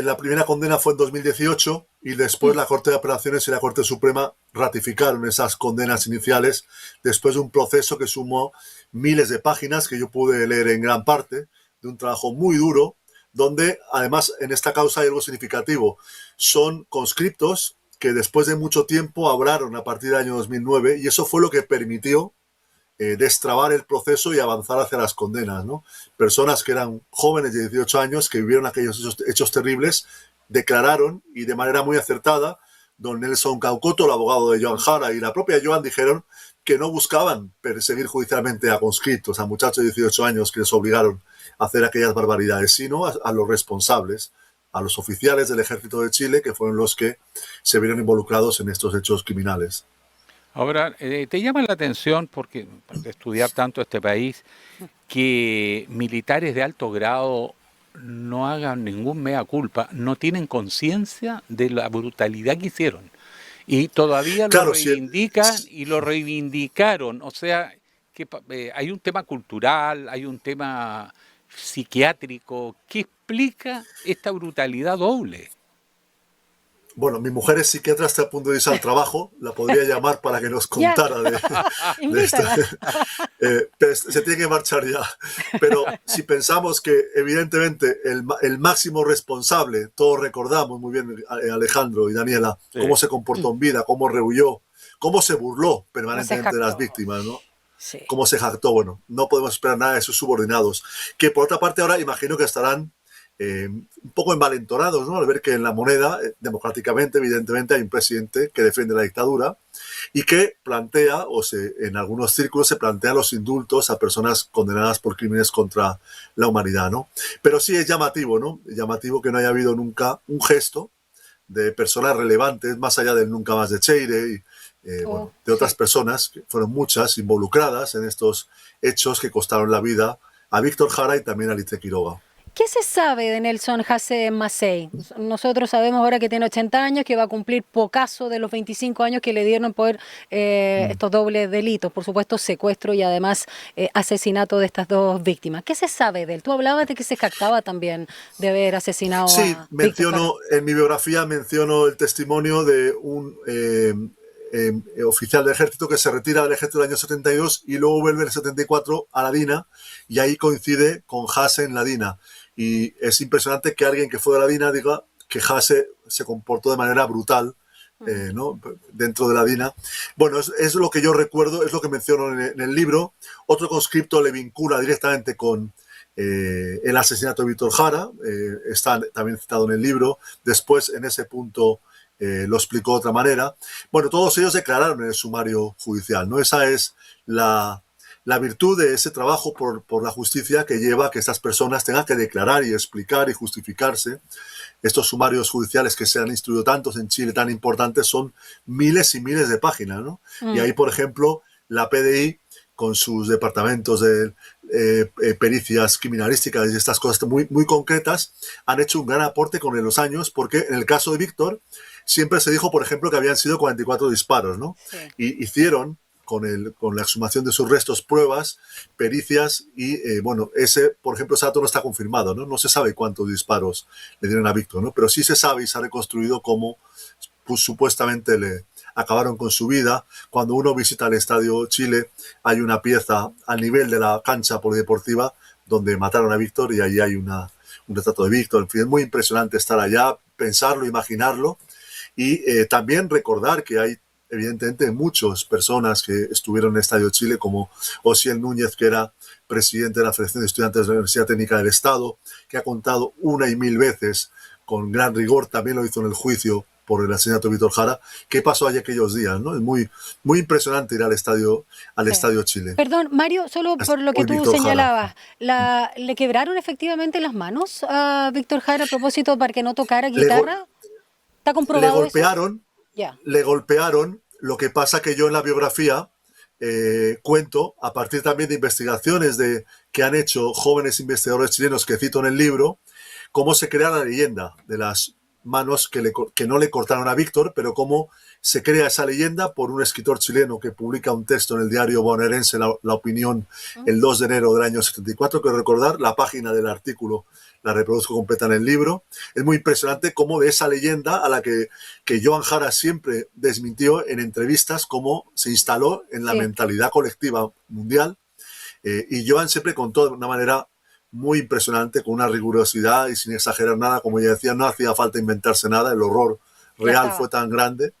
la primera condena fue en 2018 y después la Corte de Apelaciones y la Corte Suprema ratificaron esas condenas iniciales después de un proceso que sumó miles de páginas que yo pude leer en gran parte, de un trabajo muy duro, donde además en esta causa hay algo significativo. Son conscriptos que después de mucho tiempo hablaron a partir del año 2009 y eso fue lo que permitió destrabar el proceso y avanzar hacia las condenas, ¿no? Personas que eran jóvenes de 18 años que vivieron aquellos hechos terribles declararon, y de manera muy acertada, don Nelson Caucoto, el abogado de Joan Jara, y la propia Joan dijeron que no buscaban perseguir judicialmente a conscriptos, a muchachos de 18 años que les obligaron a hacer aquellas barbaridades, sino a los responsables, a los oficiales del Ejército de Chile, que fueron los que se vieron involucrados en estos hechos criminales. Ahora, ¿te llama la atención, porque de estudiar tanto este país, que militares de alto grado no hagan ningún mea culpa, no tienen conciencia de la brutalidad que hicieron? Y todavía lo reivindican y lo reivindicaron. O sea, que hay un tema cultural, hay un tema psiquiátrico que explica esta brutalidad doble. Bueno, mi mujer es psiquiatra, está a punto de irse al trabajo, la podría llamar para que nos contara de esto. Pero se tiene que marchar ya. Pero si pensamos que evidentemente el máximo responsable, todos recordamos muy bien, Alejandro y Daniela, cómo se comportó en vida, cómo rehuyó, cómo se burló permanentemente de las víctimas, ¿no? Sí. Cómo se jactó. Bueno, no podemos esperar nada de sus subordinados, que por otra parte ahora imagino que estarán un poco envalentonados, ¿no? Al ver que en la Moneda, democráticamente, evidentemente, hay un presidente que defiende la dictadura y que plantea, en algunos círculos se plantean los indultos a personas condenadas por crímenes contra la humanidad, ¿no? Pero sí es llamativo, ¿no? Llamativo que no haya habido nunca un gesto de personas relevantes, más allá del nunca más de Cheire y bueno, de otras personas, que fueron muchas involucradas en estos hechos que costaron la vida a Víctor Jara y también a Litre Quiroga. ¿Qué se sabe de Nelson Hasse Massey? Nosotros sabemos ahora que tiene 80 años, que va a cumplir pocaso de los 25 años que le dieron por estos dobles delitos, por supuesto secuestro y además asesinato de estas dos víctimas. ¿Qué se sabe de él? Tú hablabas de que se jactaba también de haber asesinado a menciono, en mi biografía menciono el testimonio de un oficial del ejército que se retira del ejército en el año 72 y luego vuelve en el 74 a la DINA y ahí coincide con Hasse en la DINA. Y es impresionante que alguien que fue de la DINA diga que Hasse se comportó de manera brutal, ¿no? Dentro de la DINA. Bueno, es lo que yo recuerdo, es lo que menciono en el libro. Otro conscripto le vincula directamente con el asesinato de Víctor Jara, está también citado en el libro. Después, en ese punto, lo explicó de otra manera. Bueno, todos ellos declararon en el sumario judicial, ¿no? Esa es la virtud de ese trabajo por la justicia que lleva a que estas personas tengan que declarar y explicar y justificarse. Estos sumarios judiciales que se han instruido tantos en Chile, tan importantes, son miles y miles de páginas, ¿no? Y ahí, por ejemplo, la PDI, con sus departamentos de pericias criminalísticas y estas cosas muy, muy concretas, han hecho un gran aporte con los años, porque en el caso de Víctor siempre se dijo, por ejemplo, que habían sido 44 disparos, ¿no? Sí. Y hicieron con la exhumación de sus restos, pruebas, pericias y, bueno, por ejemplo, ese dato no está confirmado, ¿no? No se sabe cuántos disparos le dieron a Víctor, ¿no? Pero sí se sabe y se ha reconstruido cómo pues, supuestamente le acabaron con su vida. Cuando uno visita el Estadio Chile, hay una pieza al nivel de la cancha polideportiva donde mataron a Víctor y ahí hay un retrato de Víctor. En fin, es muy impresionante estar allá, pensarlo, imaginarlo y también recordar que hay evidentemente muchas personas que estuvieron en el Estadio Chile, como Osiel Núñez, que era presidente de la Federación de Estudiantes de la Universidad Técnica del Estado, que ha contado una y mil veces, con gran rigor, también lo hizo en el juicio por el asesinato de Víctor Jara, qué pasó allí aquellos días, ¿no? Es muy, muy impresionante ir al Estadio Chile. Perdón, Mario, solo por lo que tú señalabas, ¿le quebraron efectivamente las manos a Víctor Jara a propósito para que no tocara guitarra? ¿Está comprobado eso? Le golpearon, lo que pasa que yo en la biografía cuento, a partir también de investigaciones que han hecho jóvenes investigadores chilenos que cito en el libro, cómo se crea la leyenda de las manos que no le cortaron a Víctor, pero cómo se crea esa leyenda por un escritor chileno que publica un texto en el diario bonaerense La Opinión el 2 de enero del año 74, quiero recordar, la página del artículo la reproduzco completa en el libro. Es muy impresionante cómo de esa leyenda a la que Joan Jara siempre desmintió en entrevistas, cómo se instaló en la mentalidad colectiva mundial. Y Joan siempre contó de una manera muy impresionante, con una rigurosidad y sin exagerar nada. Como ya decía, no hacía falta inventarse nada, el horror real fue tan grande.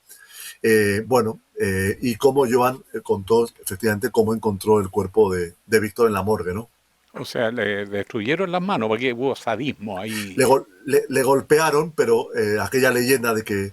Y cómo Joan contó efectivamente cómo encontró el cuerpo de Víctor en la morgue, ¿no? O sea, le destruyeron las manos porque hubo sadismo ahí. Le golpearon, pero aquella leyenda de que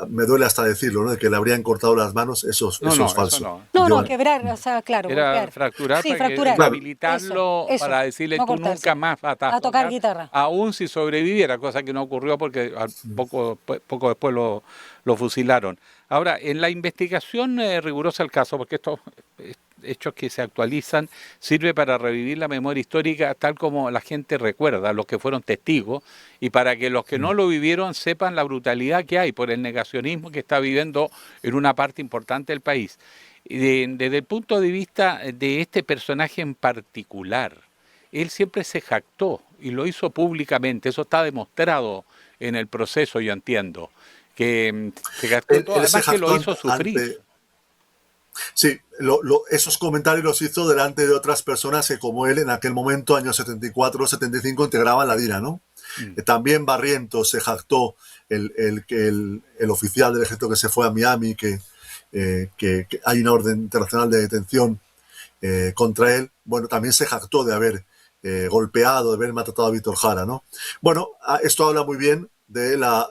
me duele hasta decirlo, ¿no? De que le habrían cortado las manos, eso es falso. No, quebrar, o sea, claro. Era golpear. fracturar, sí, para fracturar. rehabilitarlo, eso, para decirle no tú cortarse. nunca más vas a tocar guitarra. Aún si sobreviviera, cosa que no ocurrió porque poco después lo fusilaron. Ahora, en la investigación rigurosa del caso, porque estos hechos que se actualizan sirve para revivir la memoria histórica tal como la gente recuerda, los que fueron testigos, y para que los que no lo vivieron sepan la brutalidad que hay por el negacionismo que está viviendo en una parte importante del país. Desde el punto de vista de este personaje en particular, él siempre se jactó y lo hizo públicamente, eso está demostrado en el proceso, yo entiendo, que se jactó en todo, además que lo hizo sufrir. Sí, esos comentarios los hizo delante de otras personas que, como él, en aquel momento, años 74 75, integraban la DINA, ¿no? También Barrientos se jactó, el oficial del ejército que se fue a Miami, que hay una orden internacional de detención contra él. Bueno, también se jactó de haber golpeado, de haber maltratado a Víctor Jara, ¿no? Bueno, esto habla muy bien de la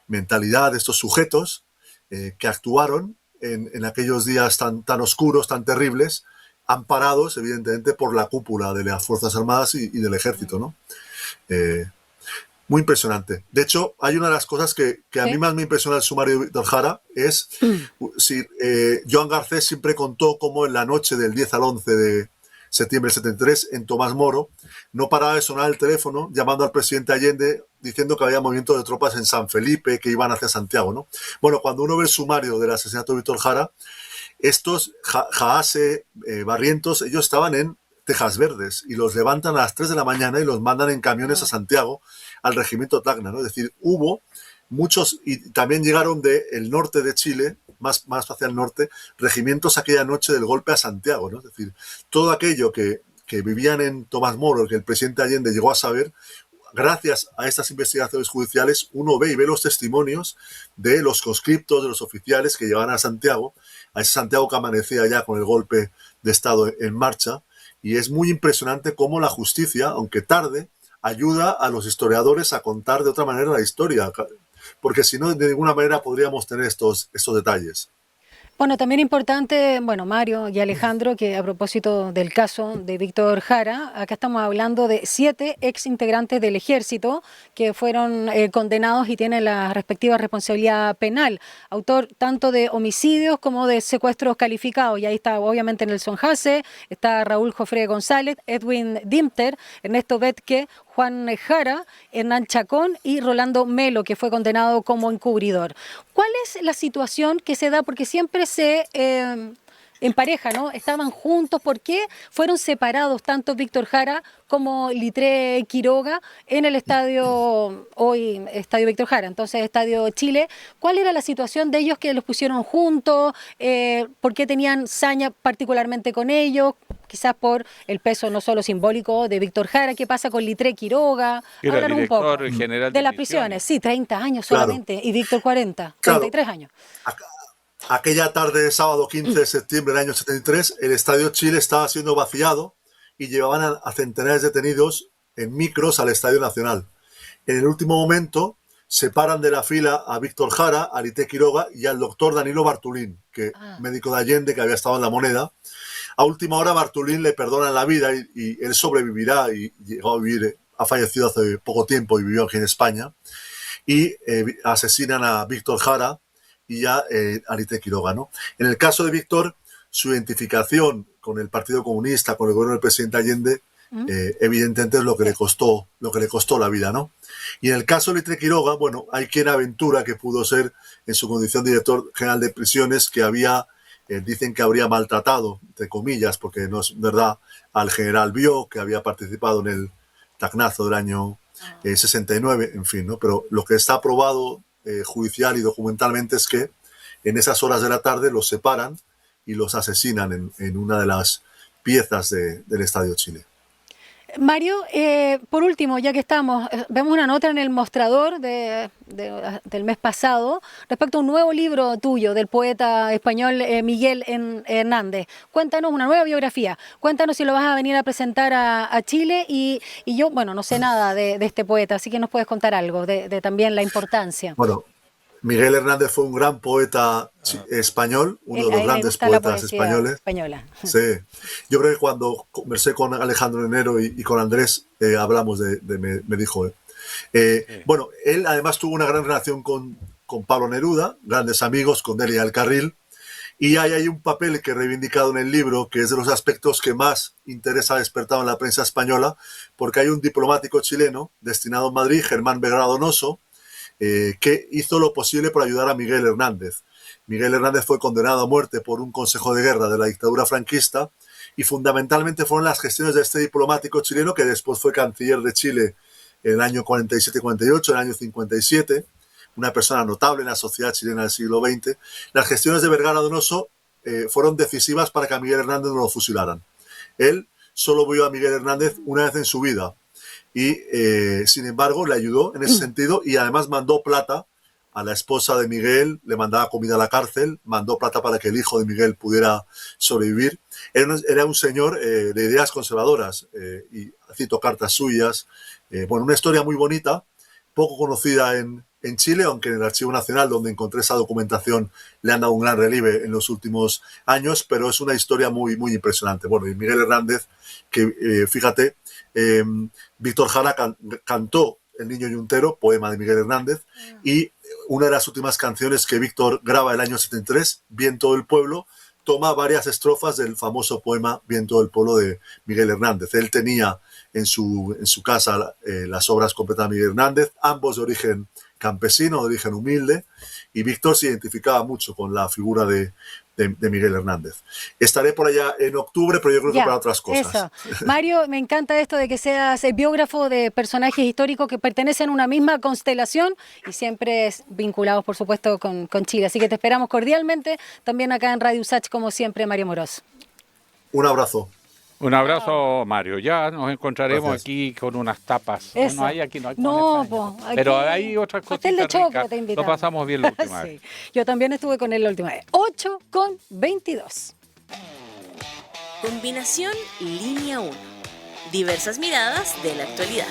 mentalidad de estos sujetos que actuaron en aquellos días tan oscuros, tan terribles, amparados, evidentemente, por la cúpula de las Fuerzas Armadas y del Ejército, ¿no? Muy impresionante. De hecho, hay una de las cosas que a mí más me impresiona del sumario de Víctor Jara es, Joan Garcés siempre contó cómo en la noche del 10 al 11 de septiembre del 73, en Tomás Moro, no paraba de sonar el teléfono llamando al presidente Allende diciendo que había movimiento de tropas en San Felipe que iban hacia Santiago, ¿no? Bueno, cuando uno ve el sumario del asesinato de Víctor Jara, estos Jaase, Barrientos, ellos estaban en Tejas Verdes y los levantan a las 3 de la mañana y los mandan en camiones a Santiago al regimiento Tacna, ¿no? Es decir, hubo muchos, y también llegaron del norte de Chile, más hacia el norte, regimientos aquella noche del golpe a Santiago, ¿no? Es decir, todo aquello que vivían en Tomás Moro, que el presidente Allende llegó a saber, gracias a estas investigaciones judiciales, uno ve y ve los testimonios de los conscriptos, de los oficiales que llevaban a Santiago, a ese Santiago que amanecía ya con el golpe de Estado en marcha, y es muy impresionante cómo la justicia, aunque tarde, ayuda a los historiadores a contar de otra manera la historia, porque si no, de ninguna manera podríamos tener estos detalles. Bueno, también importante, Mario y Alejandro, que a propósito del caso de Víctor Jara, acá estamos hablando de 7 ex integrantes del ejército que fueron condenados y tienen la respectiva responsabilidad penal, autor tanto de homicidios como de secuestros calificados. Y ahí está obviamente Nelson Jaase, está Raúl Jofre González, Edwin Dimter, Ernesto Betke, Juan Jara, Hernán Chacón y Rolando Melo, que fue condenado como encubridor. ¿Cuál es la situación que se da? Porque siempre se empareja, ¿no? Estaban juntos. ¿Por qué fueron separados tanto Víctor Jara como Litré Quiroga en el estadio, hoy Estadio Víctor Jara, entonces Estadio Chile? ¿Cuál era la situación de ellos que los pusieron juntos? ¿Por qué tenían saña particularmente con ellos? Quizás por el peso no solo simbólico de Víctor Jara. ¿Qué pasa con Litré Quiroga? Hablar un poco general de las prisiones. Sí, 30 años solamente, claro. Y Víctor 40, 33 años. Aquella tarde de sábado 15 de septiembre del año 73, el Estadio Chile estaba siendo vaciado y llevaban a centenares de detenidos en micros al Estadio Nacional. En el último momento separan de la fila a Víctor Jara, a Litré Quiroga y al doctor Danilo Bartulín, médico de Allende que había estado en La Moneda. A última hora Bartulín le perdonan la vida y él sobrevivirá y llegó a vivir, ha fallecido hace poco tiempo y vivió aquí en España. Y asesinan a Víctor Jara y a Litré Quiroga, ¿no? En el caso de Víctor, su identificación con el Partido Comunista, con el gobierno del presidente Allende, evidentemente es lo que le costó la vida, ¿no? Y en el caso de Litré Quiroga, bueno, hay quien aventura que pudo ser, en su condición de director general de prisiones, que dicen que habría maltratado, entre comillas, porque no es verdad, al general Bió, que había participado en el tacnazo del año 69, en fin, ¿no? Pero lo que está probado judicial y documentalmente es que en esas horas de la tarde los separan y los asesinan en una de las piezas del Estadio Chile. Mario, por último, ya que estamos, vemos una nota en el mostrador del mes pasado respecto a un nuevo libro tuyo del poeta español Miguel Hernández. Cuéntanos una nueva biografía. Cuéntanos si lo vas a venir a presentar a Chile y yo, bueno, no sé nada de este poeta, así que nos puedes contar algo de también la importancia. Bueno, Miguel Hernández fue un gran poeta español, uno de los grandes poetas españoles. Española. Sí, yo creo que cuando conversé con Alejandro Enero y con Andrés, hablamos me dijo. Bueno, él además tuvo una gran relación con Pablo Neruda, grandes amigos, con Delia del Carril, y hay un papel que he reivindicado en el libro, que es de los aspectos que más interés ha despertado en la prensa española, porque hay un diplomático chileno destinado en Madrid, Germán Belgrado Donoso, que hizo lo posible por ayudar a Miguel Hernández. Miguel Hernández fue condenado a muerte por un consejo de guerra de la dictadura franquista y fundamentalmente fueron las gestiones de este diplomático chileno que después fue canciller de Chile en el año 47-48, en el año 57, una persona notable en la sociedad chilena del siglo XX. Las gestiones de Vergara Donoso fueron decisivas para que a Miguel Hernández no lo fusilaran. Él solo vio a Miguel Hernández una vez en su vida y, sin embargo, le ayudó en ese sentido y además mandó plata a la esposa de Miguel, le mandaba comida a la cárcel, mandó plata para que el hijo de Miguel pudiera sobrevivir. Era un señor de ideas conservadoras y cito cartas suyas. Bueno, una historia muy bonita, poco conocida en Chile, aunque en el Archivo Nacional, donde encontré esa documentación, le han dado un gran relieve en los últimos años, pero es una historia muy, muy impresionante. Bueno, y Miguel Hernández, que fíjate, Víctor Jara cantó El Niño Yuntero, poema de Miguel Hernández, y una de las últimas canciones que Víctor graba el año 73, Viento del Pueblo, toma varias estrofas del famoso poema Viento del Pueblo de Miguel Hernández. Él tenía en su casa las obras completas de Miguel Hernández, ambos de origen campesino, de origen humilde, y Víctor se identificaba mucho con la figura de Miguel Hernández. Estaré por allá en octubre, pero yo creo que para otras cosas. Eso. Mario, me encanta esto de que seas el biógrafo de personajes históricos que pertenecen a una misma constelación y siempre vinculados, por supuesto, con Chile. Así que te esperamos cordialmente también acá en Radio USACH, como siempre, Mario Moroz. Un abrazo. Un abrazo, Mario. Ya nos encontraremos aquí con unas tapas. Eso. No hay aquí, no hay. No, aquí, pero hay otras pastel de cositas choclo ricas. te invitamos. Lo pasamos bien la última Sí. vez. Yo también estuve con él la última vez. 8:22. Combinación Línea 1. Diversas miradas de la actualidad.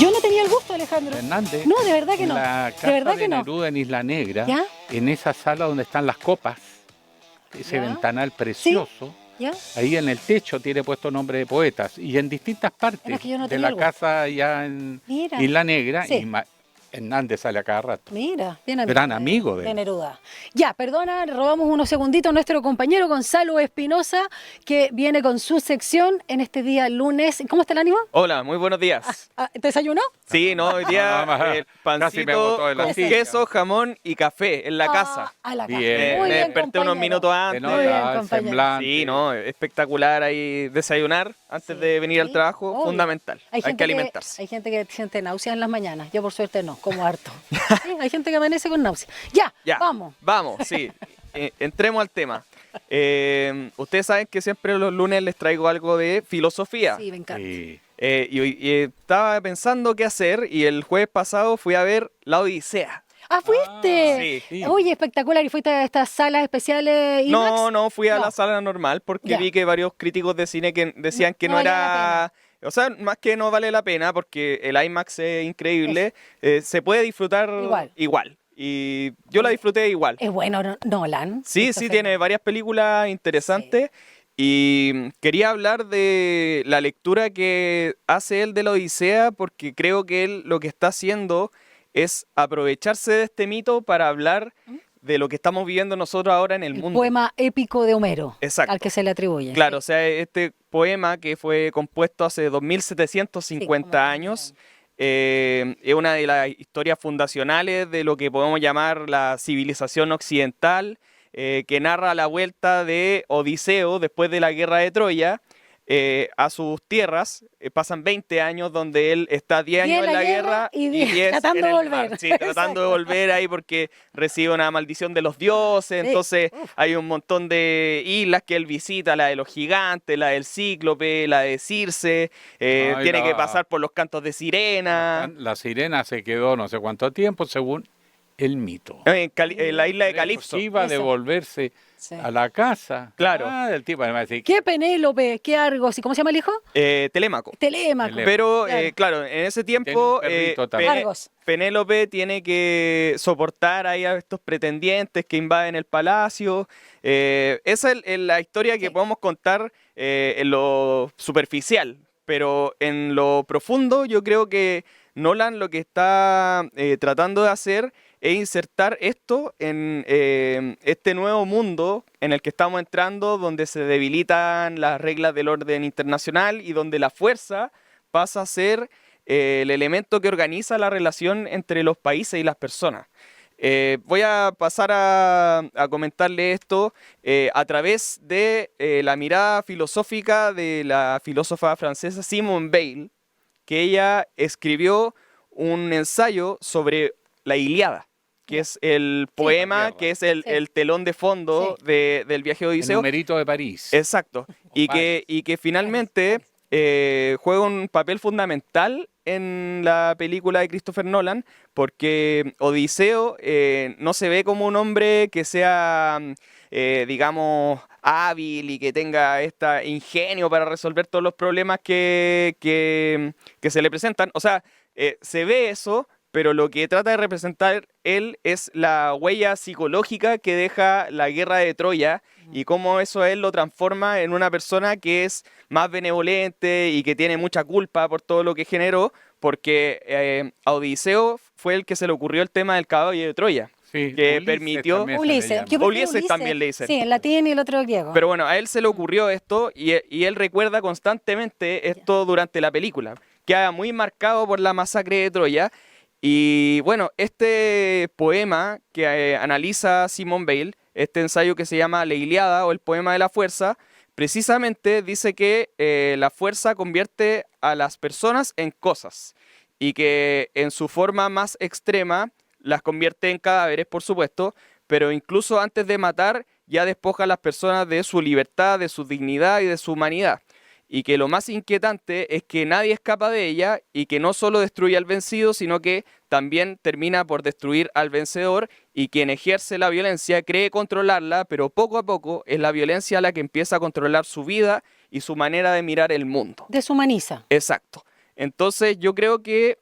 Yo no tenía el gusto, Alejandro. Hernández. No, de verdad que en no. La De casa verdad de que no. Neruda en Isla Negra, ¿Ya? en esa sala donde están las copas, ese ¿Ya? ventanal precioso. ¿Ya? Ahí en el techo tiene puesto nombre de poetas y en distintas partes Pero es que yo no de tenía la el gusto. casa ya en Mira. Isla Negra. Sí. Y Hernández sale a cada rato. Mira, bien amigo. Gran amigo de él. Neruda. Ya, perdona, robamos unos segunditos a nuestro compañero Gonzalo Espinosa, que viene con su sección en este día lunes. ¿Cómo está el ánimo? Hola, muy buenos días. ¿Te desayunó? Sí, no, hoy día Casi me botó pancito de la con silla. queso, jamón y café en la casa. A la casa. Bien. Muy Me bien, desperté unos compañero. minutos antes. Se nota el compañero. semblante. Sí, no, espectacular ahí desayunar antes de venir al trabajo, obvio. fundamental. Hay que alimentarse. Hay gente que siente náuseas en las mañanas. Yo por suerte no, como harto. Sí, hay gente que amanece con náuseas. Ya, vamos. Vamos, sí. Entremos al tema. Ustedes saben que siempre los lunes les traigo algo de filosofía. Sí, me encanta. Sí. Y estaba pensando qué hacer y el jueves pasado fui a ver La Odisea. ¡Ah, fuiste! Sí. Oye, espectacular. ¿Y fuiste a estas salas especiales IMAX? No, fui a No. la sala normal porque Ya. vi que varios críticos de cine que decían que no valía era... O sea, más que no vale la pena porque el IMAX es increíble, se puede disfrutar igual. Y yo la disfruté igual. Es bueno, Nolan. Sí, tiene varias películas interesantes. Y quería hablar de la lectura que hace él de la Odisea porque creo que él lo que está haciendo es aprovecharse de este mito para hablar de lo que estamos viviendo nosotros ahora en el mundo. Poema épico de Homero. Exacto. Al que se le atribuye. Claro, o sea, este poema que fue compuesto hace 2750 años es una de las historias fundacionales de lo que podemos llamar la civilización occidental, que narra la vuelta de Odiseo después de la guerra de Troya a sus tierras, pasan 20 años donde él está 10 años en la guerra y 10 tratando en de el volver. mar. Sí, tratando de volver ahí porque recibe una maldición de los dioses, Sí. entonces hay un montón de islas que él visita, la de los gigantes, la del Cíclope, la de Circe, tiene que pasar por los cantos de sirena. La sirena se quedó no sé cuánto tiempo, según el mito. En la isla de Calipso. Iba a Eso. devolverse Sí. a la casa. Claro. El tipo además decía, ¿Qué Penélope? ¿Qué Argos? ¿Y cómo se llama el hijo? Telémaco. Telémaco. Pero, Claro. claro, en ese Tiene tiempo un perrito Pe- también. Argos. Penélope tiene que soportar ahí a estos pretendientes que invaden el palacio. Esa es la historia que podemos contar en lo superficial, pero en lo profundo yo creo que Nolan lo que está tratando de hacer es insertar esto en este nuevo mundo en el que estamos entrando, donde se debilitan las reglas del orden internacional y donde la fuerza pasa a ser el elemento que organiza la relación entre los países y las personas. Voy a pasar a comentarle esto a través de la mirada filosófica de la filósofa francesa Simone Weil, que ella escribió un ensayo sobre la Ilíada, que es el poema, que es el telón de fondo del viaje de el Odiseo. numerito de París. Exacto. Y que finalmente juega un papel fundamental en la película de Christopher Nolan, porque Odiseo no se ve como un hombre que sea, digamos, hábil y que tenga este ingenio para resolver todos los problemas que se le presentan. O sea, se ve eso, pero lo que trata de representar él es la huella psicológica que deja la guerra de Troya y cómo eso a él lo transforma en una persona que es más benevolente y que tiene mucha culpa por todo lo que generó, porque a Odiseo fue el que se le ocurrió el tema del caballo de Troya. Sí, Que Ulises permitió... también se le Ulises. llama. Yo prefiero Ulises también le dicen. Sí, en latín y el otro griego. Pero bueno, a él se le ocurrió esto y él recuerda constantemente esto durante la película. Queda muy marcado por la masacre de Troya. Y bueno, este poema que analiza Simone Weil, este ensayo que se llama La Ilíada o el poema de la fuerza, precisamente dice que la fuerza convierte a las personas en cosas y que en su forma más extrema las convierte en cadáveres, por supuesto, pero incluso antes de matar ya despoja a las personas de su libertad, de su dignidad y de su humanidad. Y que lo más inquietante es que nadie escapa de ella y que no solo destruye al vencido, sino que también termina por destruir al vencedor, y quien ejerce la violencia cree controlarla, pero poco a poco es la violencia la que empieza a controlar su vida y su manera de mirar el mundo. Deshumaniza. Exacto. Entonces yo creo que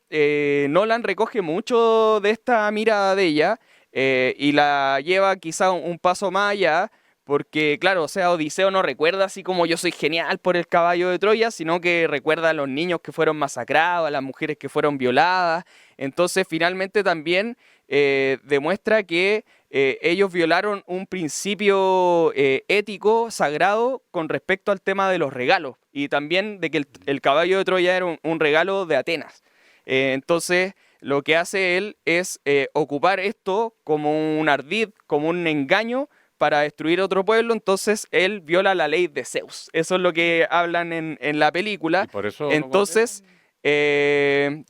Nolan recoge mucho de esta mirada de ella y la lleva quizá un paso más allá, porque claro, o sea, Odiseo no recuerda así como yo soy genial por el caballo de Troya, sino que recuerda a los niños que fueron masacrados, a las mujeres que fueron violadas. Entonces finalmente también demuestra que ellos violaron un principio ético, sagrado, con respecto al tema de los regalos, y también de que el caballo de Troya era un regalo de Atenas. Entonces lo que hace él es ocupar esto como un ardid, como un engaño, para destruir otro pueblo. Entonces él viola la ley de Zeus. Eso es lo que hablan en la película. Y por eso entonces,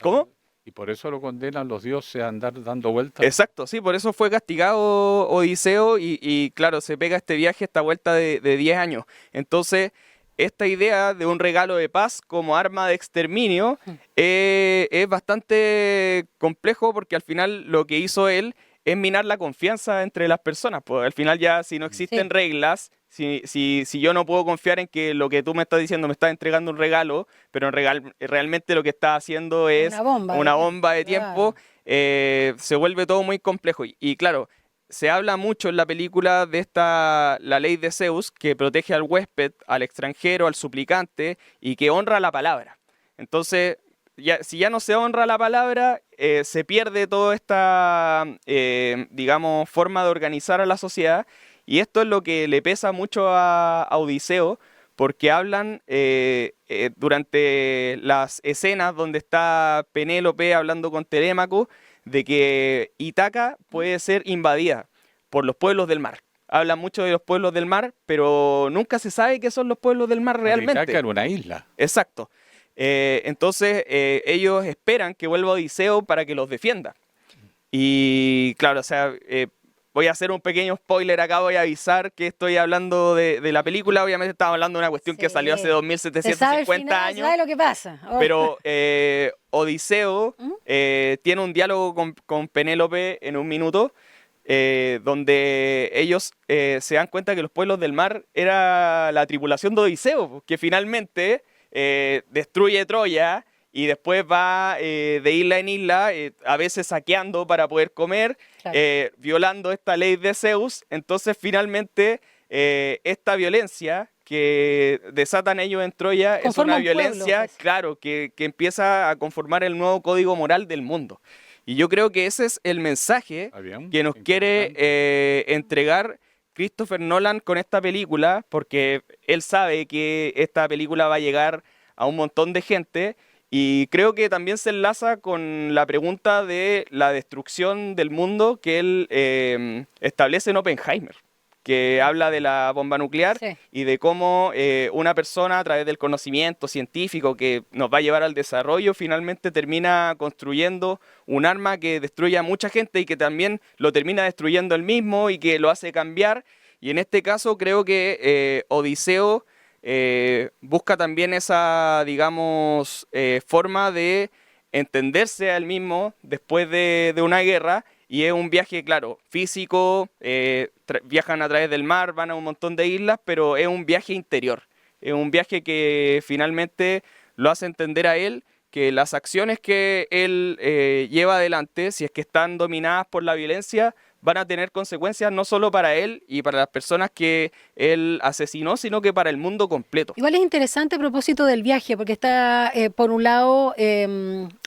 ¿cómo? Y por eso lo condenan los dioses a andar dando vueltas. Exacto, sí, por eso fue castigado Odiseo y claro, se pega este viaje, esta vuelta de 10 años. Entonces, esta idea de un regalo de paz como arma de exterminio es bastante complejo, porque al final lo que hizo él es minar la confianza entre las personas. Pues al final ya, si no existen reglas, si yo no puedo confiar en que lo que tú me estás diciendo me estás entregando un regalo, pero realmente lo que estás haciendo es una bomba de tiempo, se vuelve todo muy complejo. Y claro, se habla mucho en la película de la ley de Zeus, que protege al huésped, al extranjero, al suplicante, y que honra la palabra. Entonces, si ya no se honra la palabra, se pierde toda esta, digamos, forma de organizar a la sociedad. Y esto es lo que le pesa mucho a Odiseo, porque hablan durante las escenas donde está Penélope hablando con Telémaco, de que Ítaca puede ser invadida por los pueblos del mar. habla mucho de los pueblos del mar, pero nunca se sabe qué son los pueblos del mar realmente. Que era una isla. Exacto. Entonces ellos esperan que vuelva Odiseo para que los defienda. Y claro, o sea, voy a hacer un pequeño spoiler acá, voy a avisar que estoy hablando de la película. Obviamente estamos hablando de una cuestión que salió hace 2750 años. ¿Sabe lo que pasa? Pero Odiseo tiene un diálogo con Penélope en un minuto, donde ellos se dan cuenta que los pueblos del mar era la tripulación de Odiseo, que finalmente destruye Troya y después va de isla en isla, a veces saqueando para poder comer, claro, violando esta ley de Zeus. Entonces finalmente esta violencia que desatan ellos en Troya es una violencia, pueblo, claro, que empieza a conformar el nuevo código moral del mundo. Y yo creo que ese es el mensaje que nos quiere entregar Christopher Nolan con esta película, porque él sabe que esta película va a llegar a un montón de gente, y creo que también se enlaza con la pregunta de la destrucción del mundo que él establece en Oppenheimer, que habla de la bomba nuclear, sí, y de cómo una persona a través del conocimiento científico que nos va a llevar al desarrollo finalmente termina construyendo un arma que destruye a mucha gente y que también lo termina destruyendo él mismo y que lo hace cambiar. Y en este caso creo que Odiseo busca también esa, digamos, forma de entenderse a él mismo después de una guerra. Y es un viaje, claro, físico, viajan a través del mar, van a un montón de islas, pero es un viaje interior. Es un viaje que finalmente lo hace entender a él que las acciones que él lleva adelante, si es que están dominadas por la violencia, van a tener consecuencias no solo para él y para las personas que él asesinó, sino que para el mundo completo. Igual es interesante a propósito del viaje, porque está, por un lado,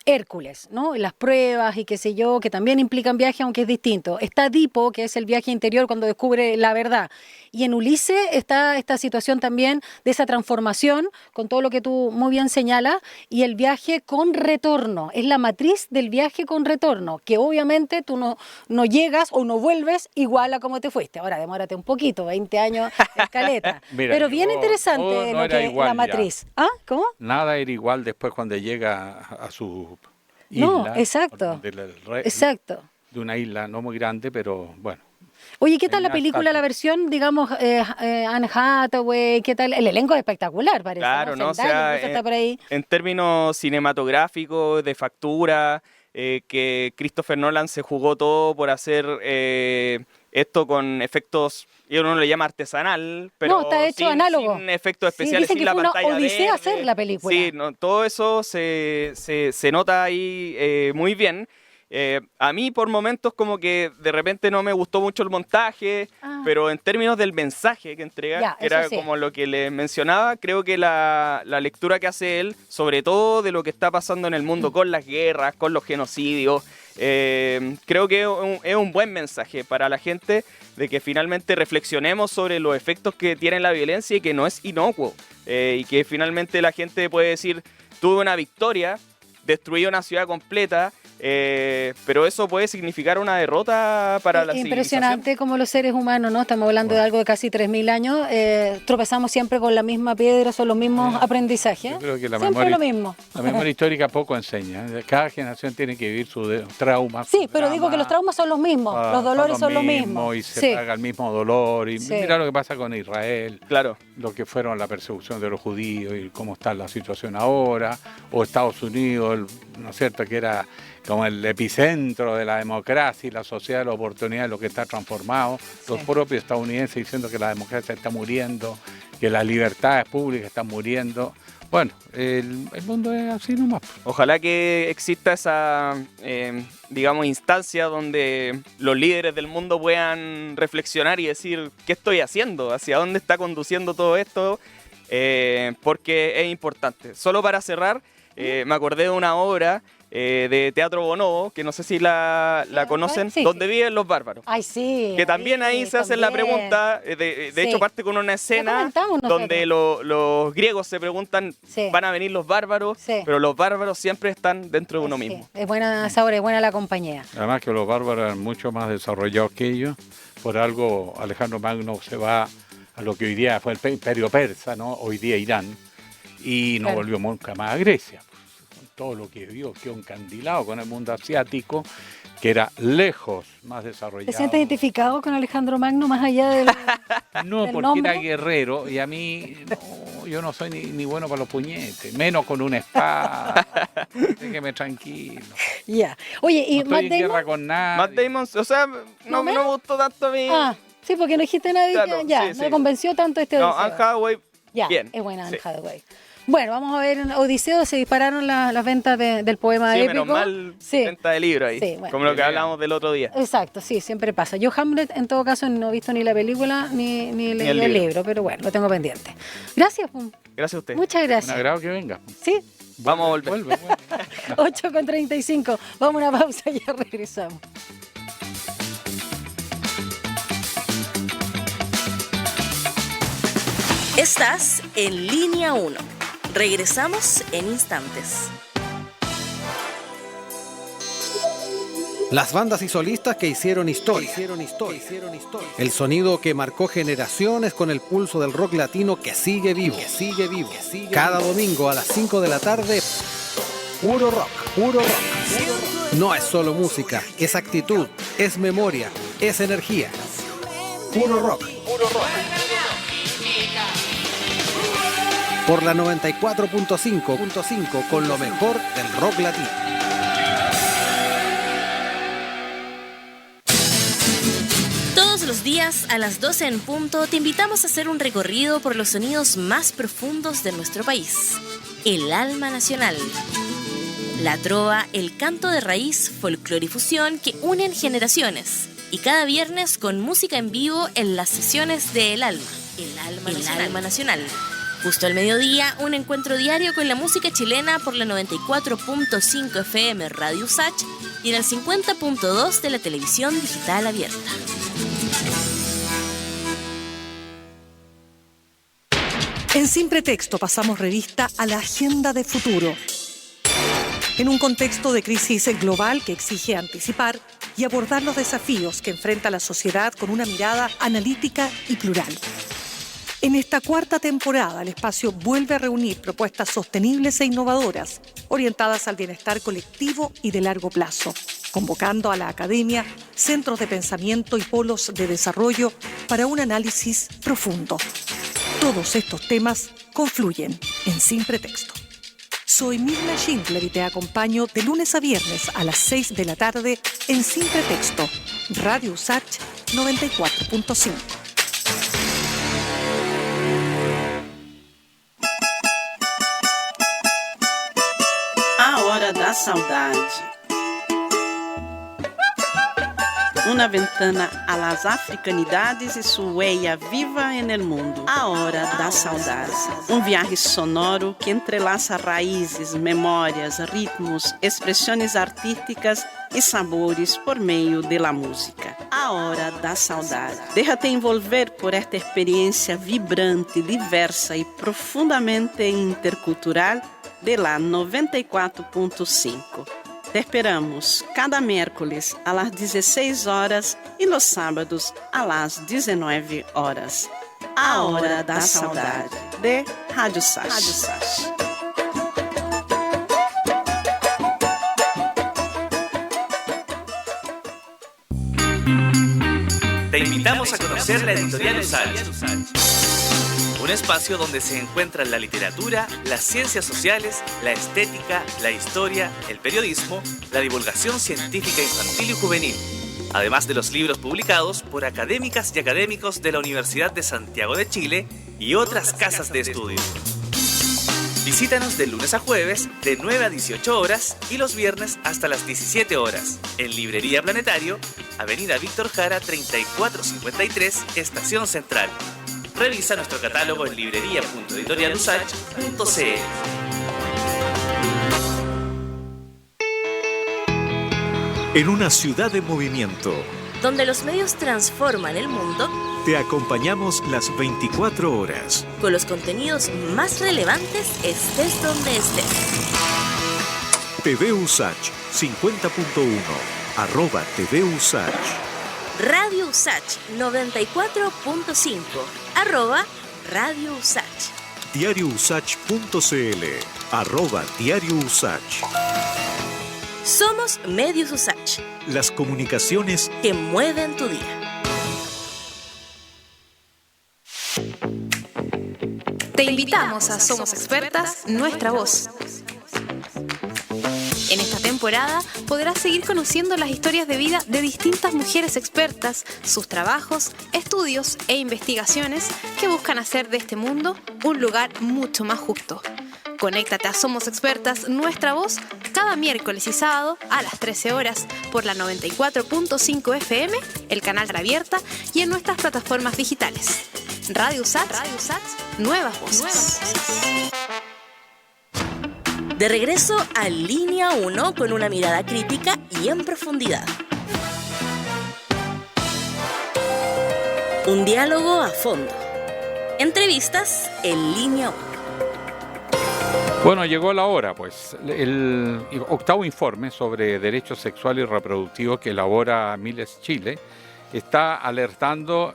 Hércules, ¿no? Las pruebas y qué sé yo, que también implican viaje, aunque es distinto. Está Edipo, que es el viaje interior cuando descubre la verdad. Y en Ulises está esta situación también de esa transformación, con todo lo que tú muy bien señalas, y el viaje con retorno. Es la matriz del viaje con retorno, que obviamente tú no llegas o no vuelves igual a como te fuiste. Ahora, demórate un poquito, 20 años de escaleta. Mira, pero bien interesante lo que la matriz. Ya. ¿Ah? ¿Cómo? Nada era igual después cuando llega a su isla. No, exacto. Exacto. De una isla no muy grande, pero bueno. Oye, ¿qué tal la película, la versión, digamos, Anne Hathaway? ¿Qué tal? El elenco es espectacular, parece. Claro, ¿no? O sea, está por ahí. En términos cinematográficos, de factura, que Christopher Nolan se jugó todo por hacer esto con efectos, uno lo llama artesanal, pero no, está hecho análogo, sin efectos especiales, sin la pantalla verde. Odisea hacer la película. Sí, no, todo eso se nota ahí muy bien. A mí por momentos como que de repente no me gustó mucho el montaje, pero en términos del mensaje que entrega, que era como lo que les mencionaba, creo que la lectura que hace él, sobre todo de lo que está pasando en el mundo con las guerras, con los genocidios, creo que es un buen mensaje para la gente de que finalmente reflexionemos sobre los efectos que tiene la violencia y que no es inocuo, y que finalmente la gente puede decir, tuve una victoria, destruí una ciudad completa, pero eso puede significar una derrota para la civilización. Impresionante como los seres humanos, ¿no? Estamos hablando de algo de casi 3.000 años, tropezamos siempre con la misma piedra, son los mismos aprendizajes. Yo creo que la siempre memoria, lo mismo. La memoria histórica poco enseña. Cada generación tiene que vivir sus traumas. Sí, pero digo que los traumas son los mismos, los dolores son los mismos. Y se paga el mismo dolor. Y mira lo que pasa con Israel, claro, lo que fueron la persecución de los judíos y cómo está la situación ahora, o Estados Unidos, ¿no es cierto?, que era como el epicentro de la democracia y la sociedad de la oportunidad, lo que está transformado, los propios estadounidenses diciendo que la democracia está muriendo, que las libertades públicas están muriendo. Bueno, el mundo es así nomás. Ojalá que exista esa, digamos, instancia donde los líderes del mundo puedan reflexionar y decir, ¿qué estoy haciendo? ¿Hacia dónde está conduciendo todo esto? Porque es importante. Solo para cerrar, me acordé de una obra de Teatro Bonobo, que no sé si la conocen, Sí, donde sí. viven los bárbaros. Ay, sí. Que también ahí se hace la pregunta, de Sí. hecho parte con una Lo escena comentamos nosotros. donde los griegos se preguntan, Sí. van a venir los bárbaros, Sí. pero los bárbaros siempre están dentro de uno Sí, mismo. es buena esa obra, es buena la compañía. Además que los bárbaros eran mucho más desarrollados que ellos. Por algo Alejandro Magno se va a lo que hoy día fue el imperio persa, ¿no? Hoy día Irán, y no Claro. volvió nunca más a Grecia. Con todo lo que vio, quedó encandilado con el mundo asiático, que era lejos más desarrollado. ¿Te sientes identificado con Alejandro Magno más allá del, No, del porque nombre? era guerrero y a mí no, yo no soy ni bueno para los puñetes, menos con una espada. Déjeme tranquilo. Ya. Oye, ¿y No estoy Matt en Damon? guerra con nadie. Matt Damon, o sea, no ¿No me gustó tanto a mí. Ah, sí, porque no dijiste nada y Claro, ya, sí, no sí. me convenció tanto este No, Odiseo. Anne Hathaway, Ya, bien. es buena Anne Sí. Hathaway. Bueno, vamos a ver en Odiseo, se dispararon las ventas del poema Sí, épico. menos mal, Sí. venta de libro ahí, Sí, bueno. como lo que hablábamos del otro día. Exacto, sí, siempre pasa. Yo Hamlet, en todo caso, no he visto ni la película ni leído el el libro. libro, pero bueno, lo tengo pendiente. Gracias, pum. Gracias a usted. Muchas Un gracias. agrado que venga. Sí, Vamos a volver. Vuelve. 8:35. Vamos a una pausa y ya regresamos. Estás en Línea 1. Regresamos en instantes. Las bandas y solistas que hicieron historia. El sonido que marcó generaciones con el pulso del rock latino que sigue vivo. Cada domingo a las 5 de la tarde, puro rock. No es solo música, es actitud, es memoria, es energía. Puro rock. Por la 94.5 con lo mejor del rock latino. Todos los días a las 12 en punto te invitamos a hacer un recorrido por los sonidos más profundos de nuestro país. El alma nacional. La trova, el canto de raíz, folclore y fusión que unen generaciones. Y cada viernes con música en vivo en las sesiones de El Alma. El Alma Nacional. Justo al mediodía, un encuentro diario con la música chilena por la 94.5 FM Radio Usach y en el 50.2 de la televisión digital abierta. En Sin Pretexto pasamos revista a la agenda de futuro. En un contexto de crisis global que exige anticipar y abordar los desafíos que enfrenta la sociedad con una mirada analítica y plural. En esta cuarta temporada, el espacio vuelve a reunir propuestas sostenibles e innovadoras, orientadas al bienestar colectivo y de largo plazo, convocando a la academia, centros de pensamiento y polos de desarrollo para un análisis profundo. Todos estos temas confluyen en Sin Pretexto. Soy Mirna Schindler y te acompaño de lunes a viernes a las 6 de la tarde en Sin Pretexto, Radio Usach 94.5. A Hora da Saudade. Una ventana a las africanidades y su huella viva en el mundo. A Hora da Saudade. Um viaje sonoro que entrelaça raízes, memórias, ritmos, expressões artísticas e sabores por meio de la música. A Hora da Saudade. Déjate envolver por esta experiencia vibrante, diversa y profundamente intercultural de la 94.5. Te esperamos cada miércoles a las 16 horas y los sábados a las 19 horas. A Hora da Saudade, de Rádio Usach. Te invitamos a conocer la editorial Usach. Un espacio donde se encuentran la literatura, las ciencias sociales, la estética, la historia, el periodismo, la divulgación científica infantil y juvenil, además de los libros publicados por académicas y académicos de la Universidad de Santiago de Chile y otras casas de estudio. Visítanos de lunes a jueves de 9 a 18 horas y los viernes hasta las 17 horas en Librería Planetario, Avenida Víctor Jara 3453, Estación Central. Revisa nuestro catálogo en librería.editorialusach.cl. En una ciudad en movimiento, donde los medios transforman el mundo, te acompañamos las 24 horas. con los contenidos más relevantes estés donde estés. TV USACH 50.1, @TV USACH. Radio Usach 94.5, @Radio Usach. DiarioUSACH.cl, @Diario USACH. Somos Medios Usach, Las comunicaciones que mueven tu día. Te invitamos a Somos Expertas, Nuestra Voz. En esta temporada podrás seguir conociendo las historias de vida de distintas mujeres expertas, sus trabajos, estudios e investigaciones que buscan hacer de este mundo un lugar mucho más justo. Conéctate a Somos Expertas, Nuestra Voz, cada miércoles y sábado a las 13 horas por la 94.5 FM, el canal Abierta y en nuestras plataformas digitales. Radio USACH, Nuevas Voces. De regreso a Línea 1 con una mirada crítica y en profundidad. Un diálogo a fondo. Entrevistas en Línea 1. Bueno, llegó la hora, pues. El octavo informe sobre derechos sexuales y reproductivos que elabora Miles Chile está alertando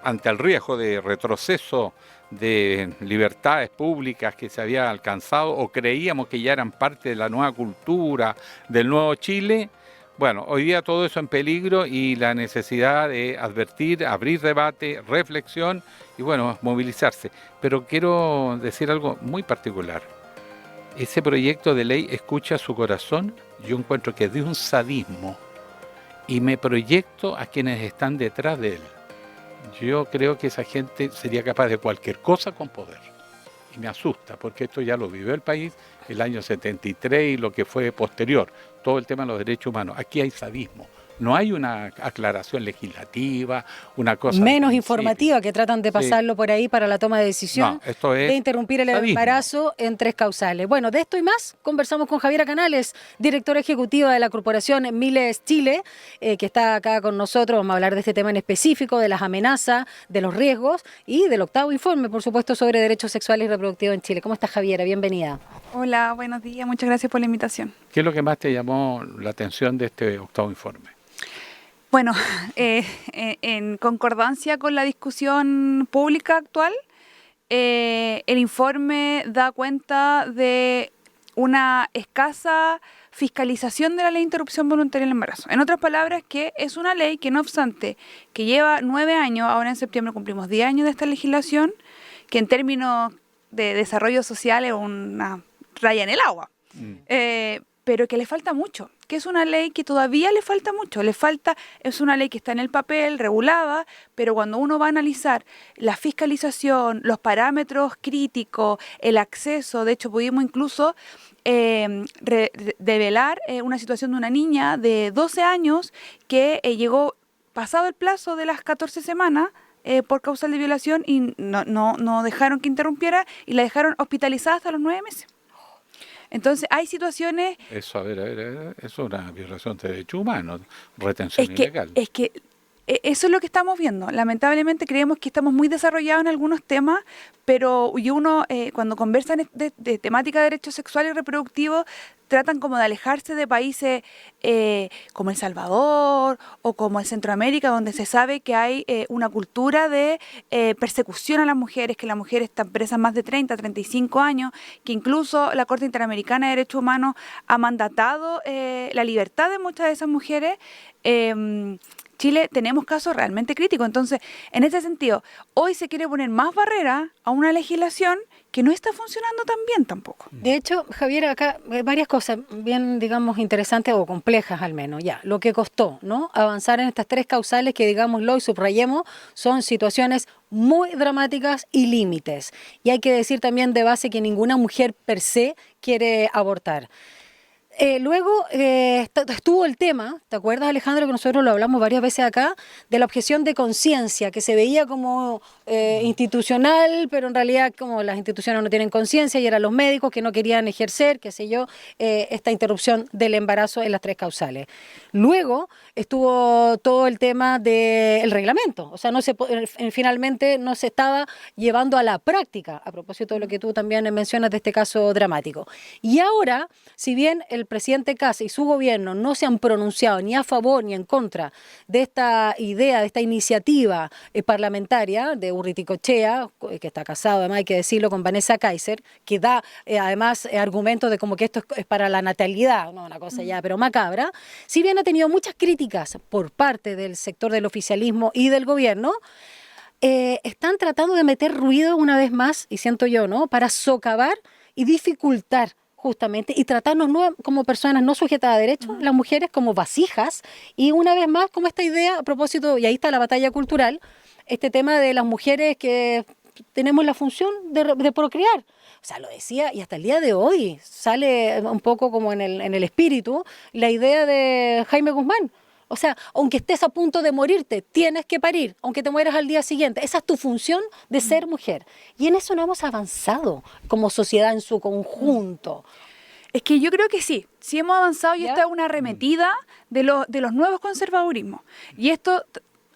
ante el riesgo de retroceso de libertades públicas que se había alcanzado o creíamos que ya eran parte de la nueva cultura del nuevo Chile. Bueno, hoy día todo eso en peligro y la necesidad de advertir, abrir debate, reflexión y bueno, movilizarse. Pero quiero decir algo muy particular. Ese proyecto de ley Escucha su corazón, yo encuentro que es de un sadismo y me proyecto a quienes están detrás de él. Yo creo que esa gente sería capaz de cualquier cosa con poder. Y me asusta, porque esto ya lo vivió el país el año 73 y lo que fue posterior. Todo el tema de los derechos humanos. Aquí hay sadismo. No hay una aclaración legislativa, una cosa... Menos informativa, que tratan de pasarlo por ahí para la toma de decisión, no, esto es de interrumpir el sadismo. embarazo en 3 causales. Bueno, de esto y más conversamos con Javiera Canales, directora ejecutiva de la Corporación Miles Chile, que está acá con nosotros. Vamos a hablar de este tema en específico, de las amenazas, de los riesgos y del octavo informe, por supuesto, sobre derechos sexuales y reproductivos en Chile. ¿Cómo estás, Javiera? Bienvenida. Hola, buenos días. Muchas gracias por la invitación. ¿Qué es lo que más te llamó la atención de este octavo informe? Bueno, en concordancia con la discusión pública actual, el informe da cuenta de una escasa fiscalización de la ley de interrupción voluntaria del embarazo. En otras palabras, que es una ley que no obstante que lleva 9 años, ahora en septiembre cumplimos 10 años de esta legislación, que en términos de desarrollo social es una raya en el agua. Pero que le falta mucho, que es una ley que todavía le falta mucho, es una ley que está en el papel, regulada, pero cuando uno va a analizar la fiscalización, los parámetros críticos, el acceso, de hecho pudimos incluso develar una situación de una niña de 12 años que llegó pasado el plazo de las 14 semanas, por causal de violación y no dejaron que interrumpiera y la dejaron hospitalizada hasta los 9 meses. Entonces, hay situaciones... Eso, eso es una violación de derechos humanos, retención ilegal. Es que eso es lo que estamos viendo. Lamentablemente creemos que estamos muy desarrollados en algunos temas, pero uno, cuando conversan de temática de derechos sexuales y reproductivos, tratan como de alejarse de países como El Salvador o como el Centroamérica, donde se sabe que hay una cultura de persecución a las mujeres, que las mujeres están presas más de 30, 35 años, que incluso la Corte Interamericana de Derechos Humanos ha mandatado la libertad de muchas de esas mujeres. Chile tenemos casos realmente críticos. Entonces, en ese sentido, hoy se quiere poner más barrera a una legislación que no está funcionando tan bien tampoco. De hecho, Javier, acá varias cosas bien, digamos, interesantes o complejas al menos, ya. Lo que costó, ¿no? Avanzar en estas 3 causales que, digámoslo y subrayemos, son situaciones muy dramáticas y límites. Y hay que decir también de base que ninguna mujer per se quiere abortar. Luego estuvo el tema, ¿te acuerdas, Alejandro, que nosotros lo hablamos varias veces acá, de la objeción de conciencia, que se veía como institucional, pero en realidad como las instituciones no tienen conciencia y eran los médicos que no querían ejercer, qué sé yo, esta interrupción del embarazo en las 3 causales. Luego estuvo todo el tema del reglamento, o sea, finalmente no se estaba llevando a la práctica, a propósito de lo que tú también mencionas de este caso dramático. Y ahora, si bien el presidente Kast y su gobierno no se han pronunciado ni a favor ni en contra de esta idea, de esta iniciativa parlamentaria de Urruticoechea, que está casado, además hay que decirlo, con Vanessa Kaiser, que da además argumentos de como que esto es para la natalidad, no, una cosa ya, pero macabra. Si bien ha tenido muchas críticas por parte del sector del oficialismo y del gobierno, están tratando de meter ruido una vez más, y siento yo, ¿no?, para socavar y dificultar justamente, y tratarnos como personas no sujetas a derechos, las mujeres como vasijas, y una vez más como esta idea, a propósito, y ahí está la batalla cultural, este tema de las mujeres que tenemos la función de procrear. O sea, lo decía, y hasta el día de hoy sale un poco como en el espíritu la idea de Jaime Guzmán. O sea, aunque estés a punto de morirte, tienes que parir, aunque te mueras al día siguiente. Esa es tu función de ser mujer. Y en eso no hemos avanzado como sociedad en su conjunto. Es que yo creo que sí hemos avanzado y esta es una arremetida de los nuevos conservadurismos. Y esto,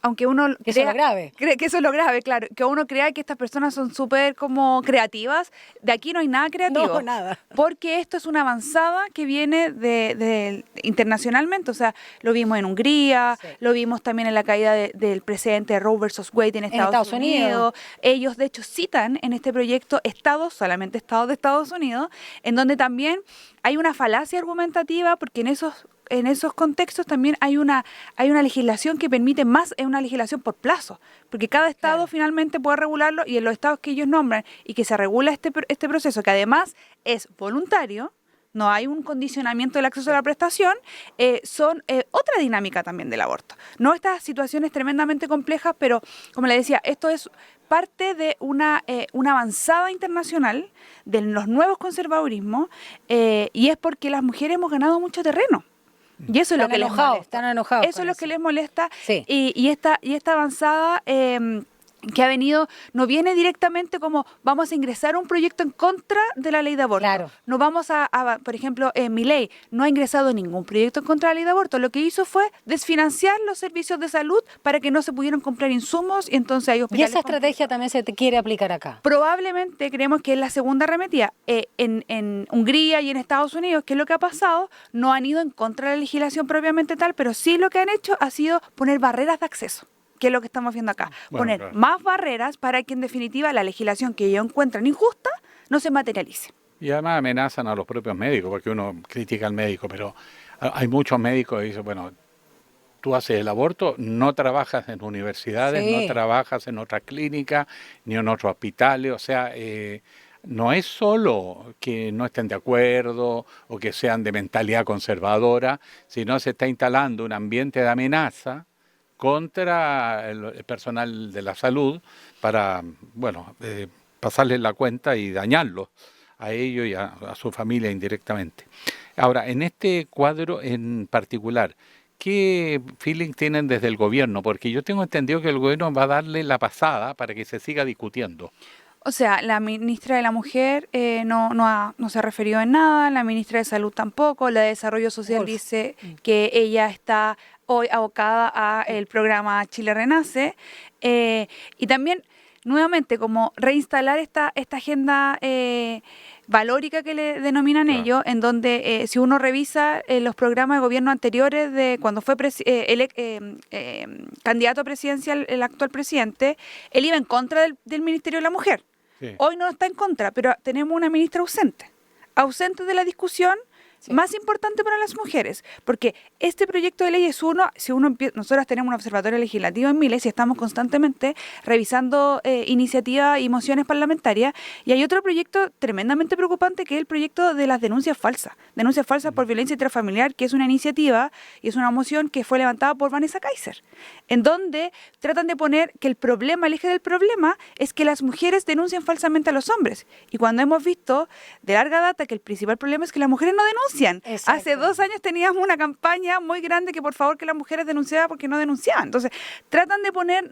aunque uno que eso es lo grave. Cree que eso es lo grave, claro, que uno crea que estas personas son súper como creativas, de aquí no hay nada creativo. No, nada. Porque esto es una avanzada que viene de internacionalmente, o sea, lo vimos en Hungría, lo vimos también en la caída del presidente Roe versus Wade en Estados Unidos. Ellos, de hecho, citan en este proyecto solamente estados de Estados Unidos, en donde también hay una falacia argumentativa, porque en esos contextos también hay una legislación que permite más, es una legislación por plazo, porque cada estado finalmente puede regularlo, y en los estados que ellos nombran y que se regula este proceso, que además es voluntario, no hay un condicionamiento del acceso a la prestación, son otra dinámica también del aborto. No estas situaciones tremendamente complejas, pero como le decía, esto es parte de una avanzada internacional de los nuevos conservadurismos, y es porque las mujeres hemos ganado mucho terreno. Y eso es lo que les molesta. Están enojados. Eso es lo que les molesta. Sí. Y esta avanzada que ha venido, no viene directamente como vamos a ingresar un proyecto en contra de la ley de aborto. Claro. No vamos por ejemplo, Milei no ha ingresado ningún proyecto en contra de la ley de aborto. Lo que hizo fue desfinanciar los servicios de salud para que no se pudieran comprar insumos, y entonces hay hospitales. Y esa estrategia también se te quiere aplicar acá. Probablemente creemos que es la segunda arremetida. En Hungría y en Estados Unidos, ¿qué es lo que ha pasado? No han ido en contra de la legislación propiamente tal, pero sí lo que han hecho ha sido poner barreras de acceso, que es lo que estamos viendo acá. Poner más barreras para que en definitiva la legislación que ellos encuentran injusta no se materialice. Y además amenazan a los propios médicos, porque uno critica al médico, pero hay muchos médicos que dicen, bueno, tú haces el aborto, no trabajas en universidades, no trabajas en otras clínicas, ni en otros hospitales, o sea, no es solo que no estén de acuerdo o que sean de mentalidad conservadora, sino se está instalando un ambiente de amenaza contra el personal de la salud para, pasarles la cuenta y dañarlos a ellos y a su familia indirectamente. Ahora, en este cuadro en particular, ¿qué feeling tienen desde el gobierno? Porque yo tengo entendido que el gobierno va a darle la pasada para que se siga discutiendo. O sea, la ministra de la Mujer no se ha referido en nada, la ministra de Salud tampoco, la de Desarrollo Social dice que ella está hoy abocada a el programa Chile Renace, y también nuevamente como reinstalar esta agenda valórica que le denominan ellos, en donde si uno revisa los programas de gobierno anteriores de cuando fue candidato presidencial el actual presidente, él iba en contra del Ministerio de la Mujer. Sí. Hoy no está en contra, pero tenemos una ministra ausente de la discusión más importante para las mujeres, porque este proyecto de ley es nosotros tenemos un observatorio legislativo en Miles y estamos constantemente revisando iniciativas y mociones parlamentarias, y hay otro proyecto tremendamente preocupante que es el proyecto de las denuncias falsas por violencia intrafamiliar, que es una iniciativa y es una moción que fue levantada por Vanessa Kaiser, en donde tratan de poner que el eje del problema es que las mujeres denuncian falsamente a los hombres, y cuando hemos visto de larga data que el principal problema es que las mujeres no denuncian, denuncian. Exacto. Hace 2 años teníamos una campaña muy grande que por favor que las mujeres denunciaran porque no denunciaban. Entonces, tratan de poner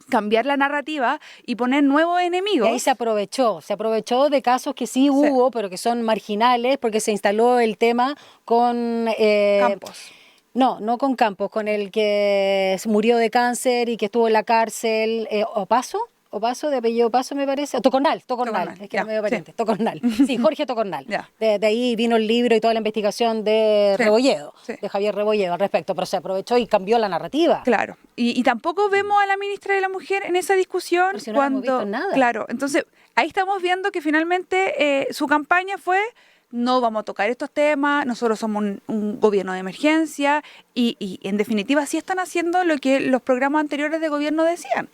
cambiar la narrativa y poner nuevos enemigos. Y ahí se aprovechó de casos que sí hubo, pero que son marginales, porque se instaló el tema con... Campos. No con Campos, con el que murió de cáncer y que estuvo en la cárcel, Opaso, de apellido Opaso me parece, Tocornal, es que era medio pariente, Tocornal, sí, Jorge Tocornal. De ahí vino el libro y toda la investigación de Rebolledo, de Javier Rebolledo al respecto, pero se aprovechó y cambió la narrativa. Claro, y tampoco vemos a la ministra de la Mujer en esa discusión. Pero si no hemos visto nada. Claro, entonces ahí estamos viendo que finalmente su campaña fue: no vamos a tocar estos temas, nosotros somos un gobierno de emergencia y en definitiva sí están haciendo lo que los programas anteriores de gobierno decían.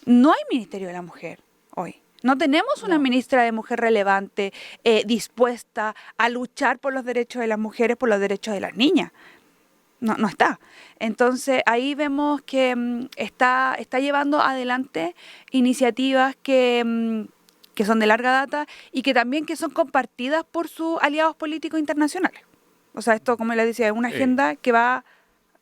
No hay Ministerio de la Mujer hoy. No tenemos una ministra de Mujer relevante, dispuesta a luchar por los derechos de las mujeres, por los derechos de las niñas. No está. Entonces ahí vemos que está llevando adelante iniciativas que son de larga data y que también que son compartidas por sus aliados políticos internacionales. O sea, esto, como les decía, es una agenda que va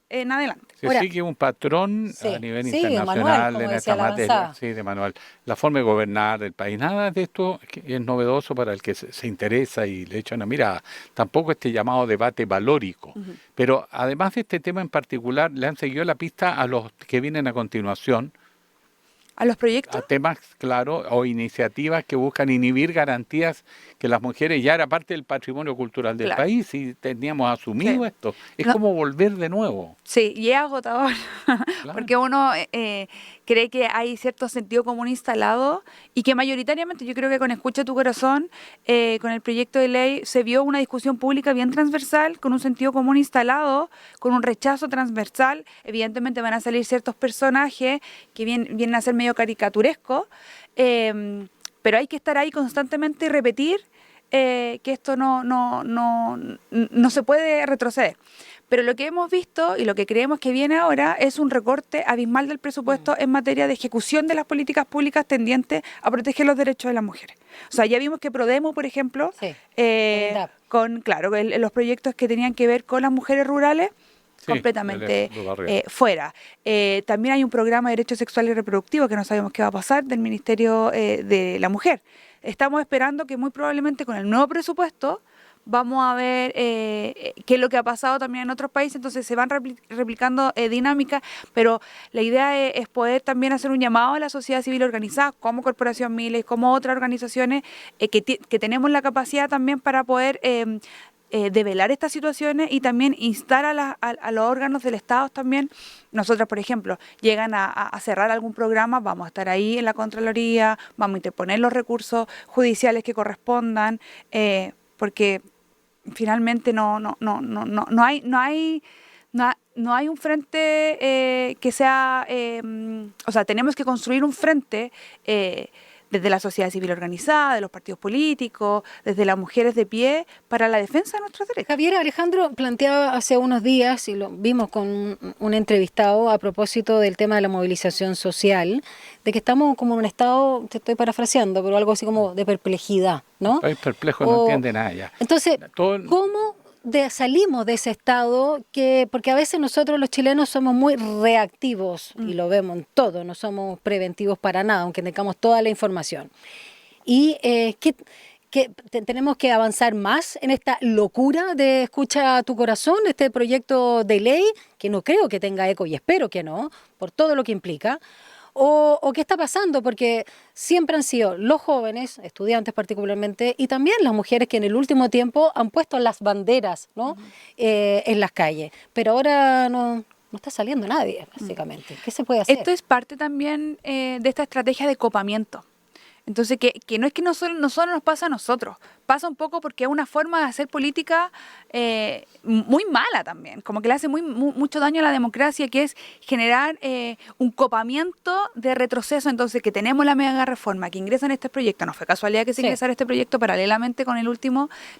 en adelante. Se sigue un patrón a nivel internacional en esta materia, de manual. La forma de gobernar el país, nada de esto es novedoso para el que se interesa y le echa una mirada. Tampoco este llamado debate valórico. Pero además de este tema en particular, le han seguido la pista a los que vienen a continuación. ¿A los proyectos? A temas, claro, o iniciativas que buscan inhibir garantías que las mujeres ya era parte del patrimonio cultural del país y teníamos asumido esto. Es como volver de nuevo. Sí, y es agotador, porque uno cree que hay cierto sentido común instalado y que mayoritariamente, yo creo que con Escucha tu Corazón, con el proyecto de ley, se vio una discusión pública bien transversal, con un sentido común instalado, con un rechazo transversal. Evidentemente van a salir ciertos personajes que vienen a ser medio caricaturescos, pero hay que estar ahí constantemente y repetir que esto no se puede retroceder. Pero lo que hemos visto y lo que creemos que viene ahora es un recorte abismal del presupuesto en materia de ejecución de las políticas públicas tendientes a proteger los derechos de las mujeres. O sea, ya vimos que Prodemo, por ejemplo, con los proyectos que tenían que ver con las mujeres rurales, completamente fuera. También hay un programa de derechos sexuales y reproductivos que no sabemos qué va a pasar del Ministerio de la Mujer. Estamos esperando que muy probablemente con el nuevo presupuesto vamos a ver qué es lo que ha pasado también en otros países, entonces se van replicando dinámicas, pero la idea es poder también hacer un llamado a la sociedad civil organizada, como Corporación Miles, como otras organizaciones, que tenemos la capacidad también para poder develar estas situaciones y también instar a los órganos del Estado también. Nosotros, por ejemplo, llegan a cerrar algún programa, vamos a estar ahí en la Contraloría, vamos a interponer los recursos judiciales que correspondan, porque finalmente no hay un frente que sea, o sea, tenemos que construir un frente desde la sociedad civil organizada, de los partidos políticos, desde las mujeres de pie, para la defensa de nuestros derechos. Javier, Alejandro planteaba hace unos días, y lo vimos con un entrevistado a propósito del tema de la movilización social, de que estamos como en un estado, te estoy parafraseando, pero algo así como de perplejidad, ¿no? Estoy perplejo, no entiende nada ya. Entonces, ¿cómo salimos de ese estado? Porque a veces nosotros los chilenos somos muy reactivos y lo vemos en todo, no somos preventivos para nada, aunque tengamos toda la información. Y que tenemos que avanzar más en esta locura de Escucha tu Corazón, este proyecto de ley, que no creo que tenga eco y espero que no, por todo lo que implica. O qué está pasando, porque siempre han sido los jóvenes, estudiantes particularmente, y también las mujeres que en el último tiempo han puesto las banderas, ¿no? En las calles. Pero ahora no está saliendo nadie, básicamente. ¿Qué se puede hacer? Esto es parte también de esta estrategia de copamiento. Entonces, que no es que no solo nos pasa a nosotros, pasa un poco porque es una forma de hacer política muy mala también, como que le hace mucho daño a la democracia, que es generar un copamiento de retroceso. Entonces, que tenemos la mega reforma, que ingresa en este proyecto, no fue casualidad que se ingresara este proyecto paralelamente con la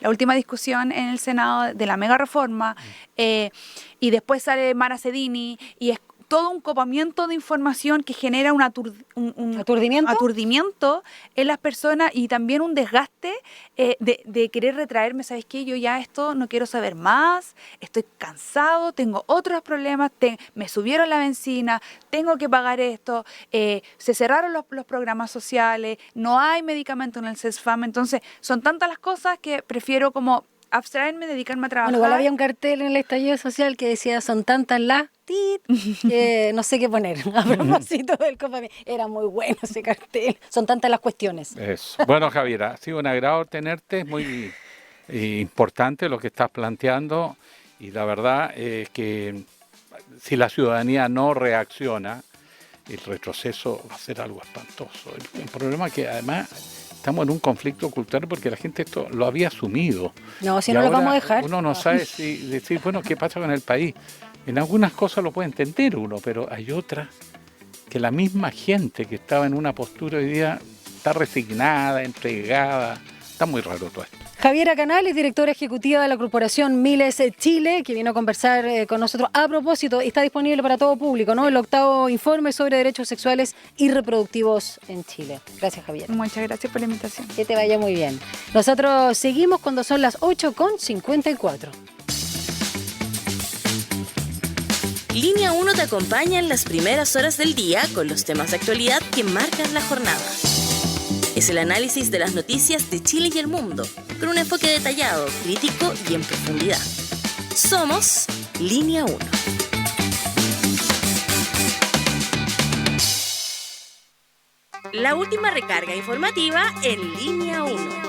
última discusión en el Senado de la mega reforma, y después sale Mara Cedini y es todo un copamiento de información que genera un aturdimiento en las personas y también un desgaste de querer retraerme. ¿Sabes qué? Yo ya esto no quiero saber más, estoy cansado, tengo otros problemas, me subieron la benzina, tengo que pagar esto, se cerraron los programas sociales, no hay medicamento en el CESFAM. Entonces son tantas las cosas que prefiero como abstraerme, dedicarme a trabajar. Bueno, igual había un cartel en el estallido social que decía, son tantas las que no sé qué poner a propósito del copamiento. Era muy bueno ese cartel, son tantas las cuestiones. Eso. Bueno, Javiera, ha sido un agrado tenerte, es muy importante lo que estás planteando y la verdad es que si la ciudadanía no reacciona, el retroceso va a ser algo espantoso. El problema es que además estamos en un conflicto cultural porque la gente esto lo había asumido. No, si no lo vamos a dejar. Uno no sabe si decir, bueno, ¿qué pasa con el país? En algunas cosas lo puede entender uno, pero hay otras que la misma gente que estaba en una postura hoy día está resignada, entregada. Está muy raro todo esto. Javiera Canales, directora ejecutiva de la Corporación Miles Chile, que vino a conversar con nosotros a propósito, está disponible para todo público, ¿no? El 8º informe sobre derechos sexuales y reproductivos en Chile. Gracias, Javiera. Muchas gracias por la invitación. Que te vaya muy bien. Nosotros seguimos cuando son las 8:54. Línea 1 te acompaña en las primeras horas del día con los temas de actualidad que marcan la jornada. Es el análisis de las noticias de Chile y el mundo, con un enfoque detallado, crítico y en profundidad. Somos Línea 1. La última recarga informativa en Línea 1.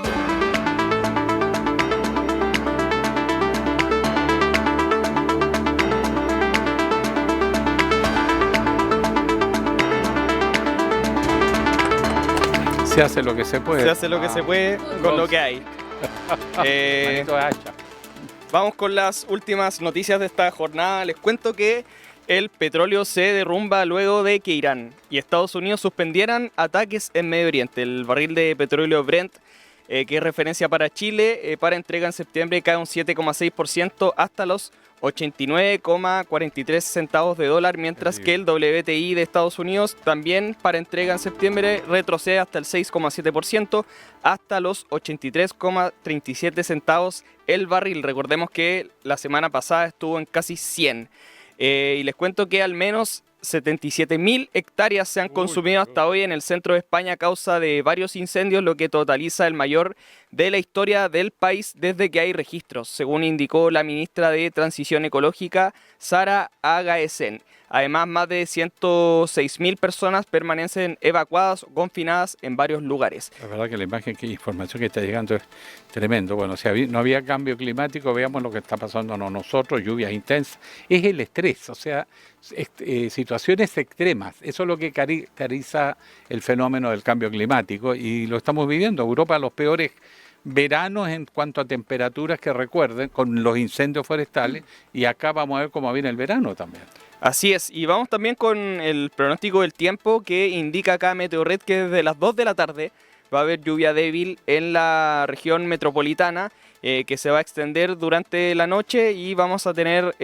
Se hace lo que se puede. Se hace lo que se puede con lo que hay. Vamos con las últimas noticias de esta jornada. Les cuento que el petróleo se derrumba luego de que Irán y Estados Unidos suspendieran ataques en Medio Oriente. El barril de petróleo Brent, que es referencia para Chile, para entrega en septiembre cae un 7,6% hasta los 89,43 centavos de dólar, mientras que el WTI de Estados Unidos también para entrega en septiembre retrocede hasta el 6,7% hasta los 83,37 centavos el barril. Recordemos que la semana pasada estuvo en casi 100. Y les cuento que al menos 77.000 hectáreas se han consumido hasta hoy en el centro de España a causa de varios incendios, lo que totaliza el mayor de la historia del país desde que hay registros, según indicó la ministra de Transición Ecológica, Sara Agaesen. Además, más de 106.000 personas permanecen evacuadas o confinadas en varios lugares. La verdad que la información que está llegando es tremendo. Bueno, si no había cambio climático, veamos lo que está pasando a nosotros, lluvias intensas. Es el estrés, o sea, situaciones extremas. Eso es lo que caracteriza el fenómeno del cambio climático y lo estamos viviendo. Europa, los peores veranos en cuanto a temperaturas que recuerden, con los incendios forestales, y acá vamos a ver cómo viene el verano también. Así es, y vamos también con el pronóstico del tiempo que indica acá Meteorred que desde las 2 de la tarde va a haber lluvia débil en la región metropolitana, que se va a extender durante la noche y vamos a tener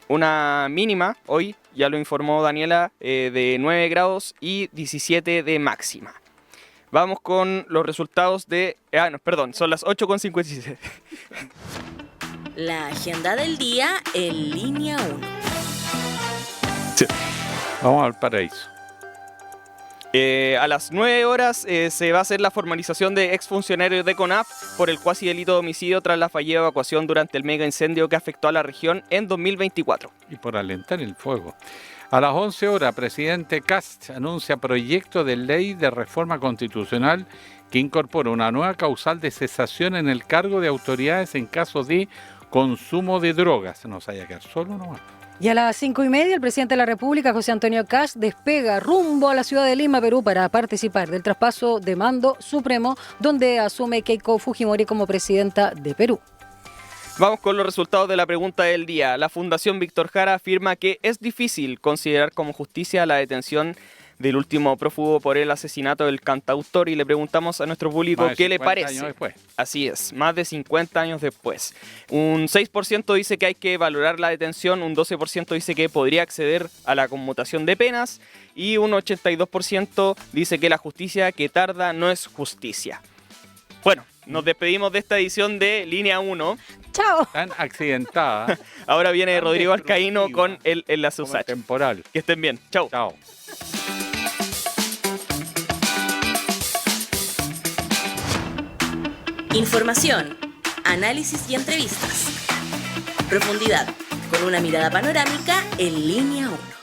una mínima, hoy ya lo informó Daniela, de 9 grados y 17 de máxima. Vamos con los resultados de... son las 8:57. La agenda del día en Línea 1. Vamos al paraíso. A las 9 horas se va a hacer la formalización de exfuncionarios de CONAF por el cuasi delito de homicidio tras la fallida evacuación durante el mega incendio que afectó a la región en 2024. Y por alentar el fuego. A las 11 horas, presidente Kast anuncia proyecto de ley de reforma constitucional que incorpora una nueva causal de cesación en el cargo de autoridades en caso de consumo de drogas. No se vaya a quedar solo nomás. Y a las 5:30, el presidente de la República, José Antonio Kast, despega rumbo a la ciudad de Lima, Perú, para participar del traspaso de mando supremo, donde asume Keiko Fujimori como presidenta de Perú. Vamos con los resultados de la pregunta del día. La Fundación Víctor Jara afirma que es difícil considerar como justicia la detención del último prófugo por el asesinato del cantautor y le preguntamos a nuestro público qué le parece. Años después. Así es, más de 50 años después. Un 6% dice que hay que valorar la detención, un 12% dice que podría acceder a la conmutación de penas y un 82% dice que la justicia que tarda no es justicia. Bueno, nos despedimos de esta edición de Línea 1. ¡Chao! Tan accidentada. Ahora viene Rodrigo Alcaíno con el Enlace USACH. Temporal. Que estén bien. Chao. Chao. Información, análisis y entrevistas. Profundidad, con una mirada panorámica en Línea 1.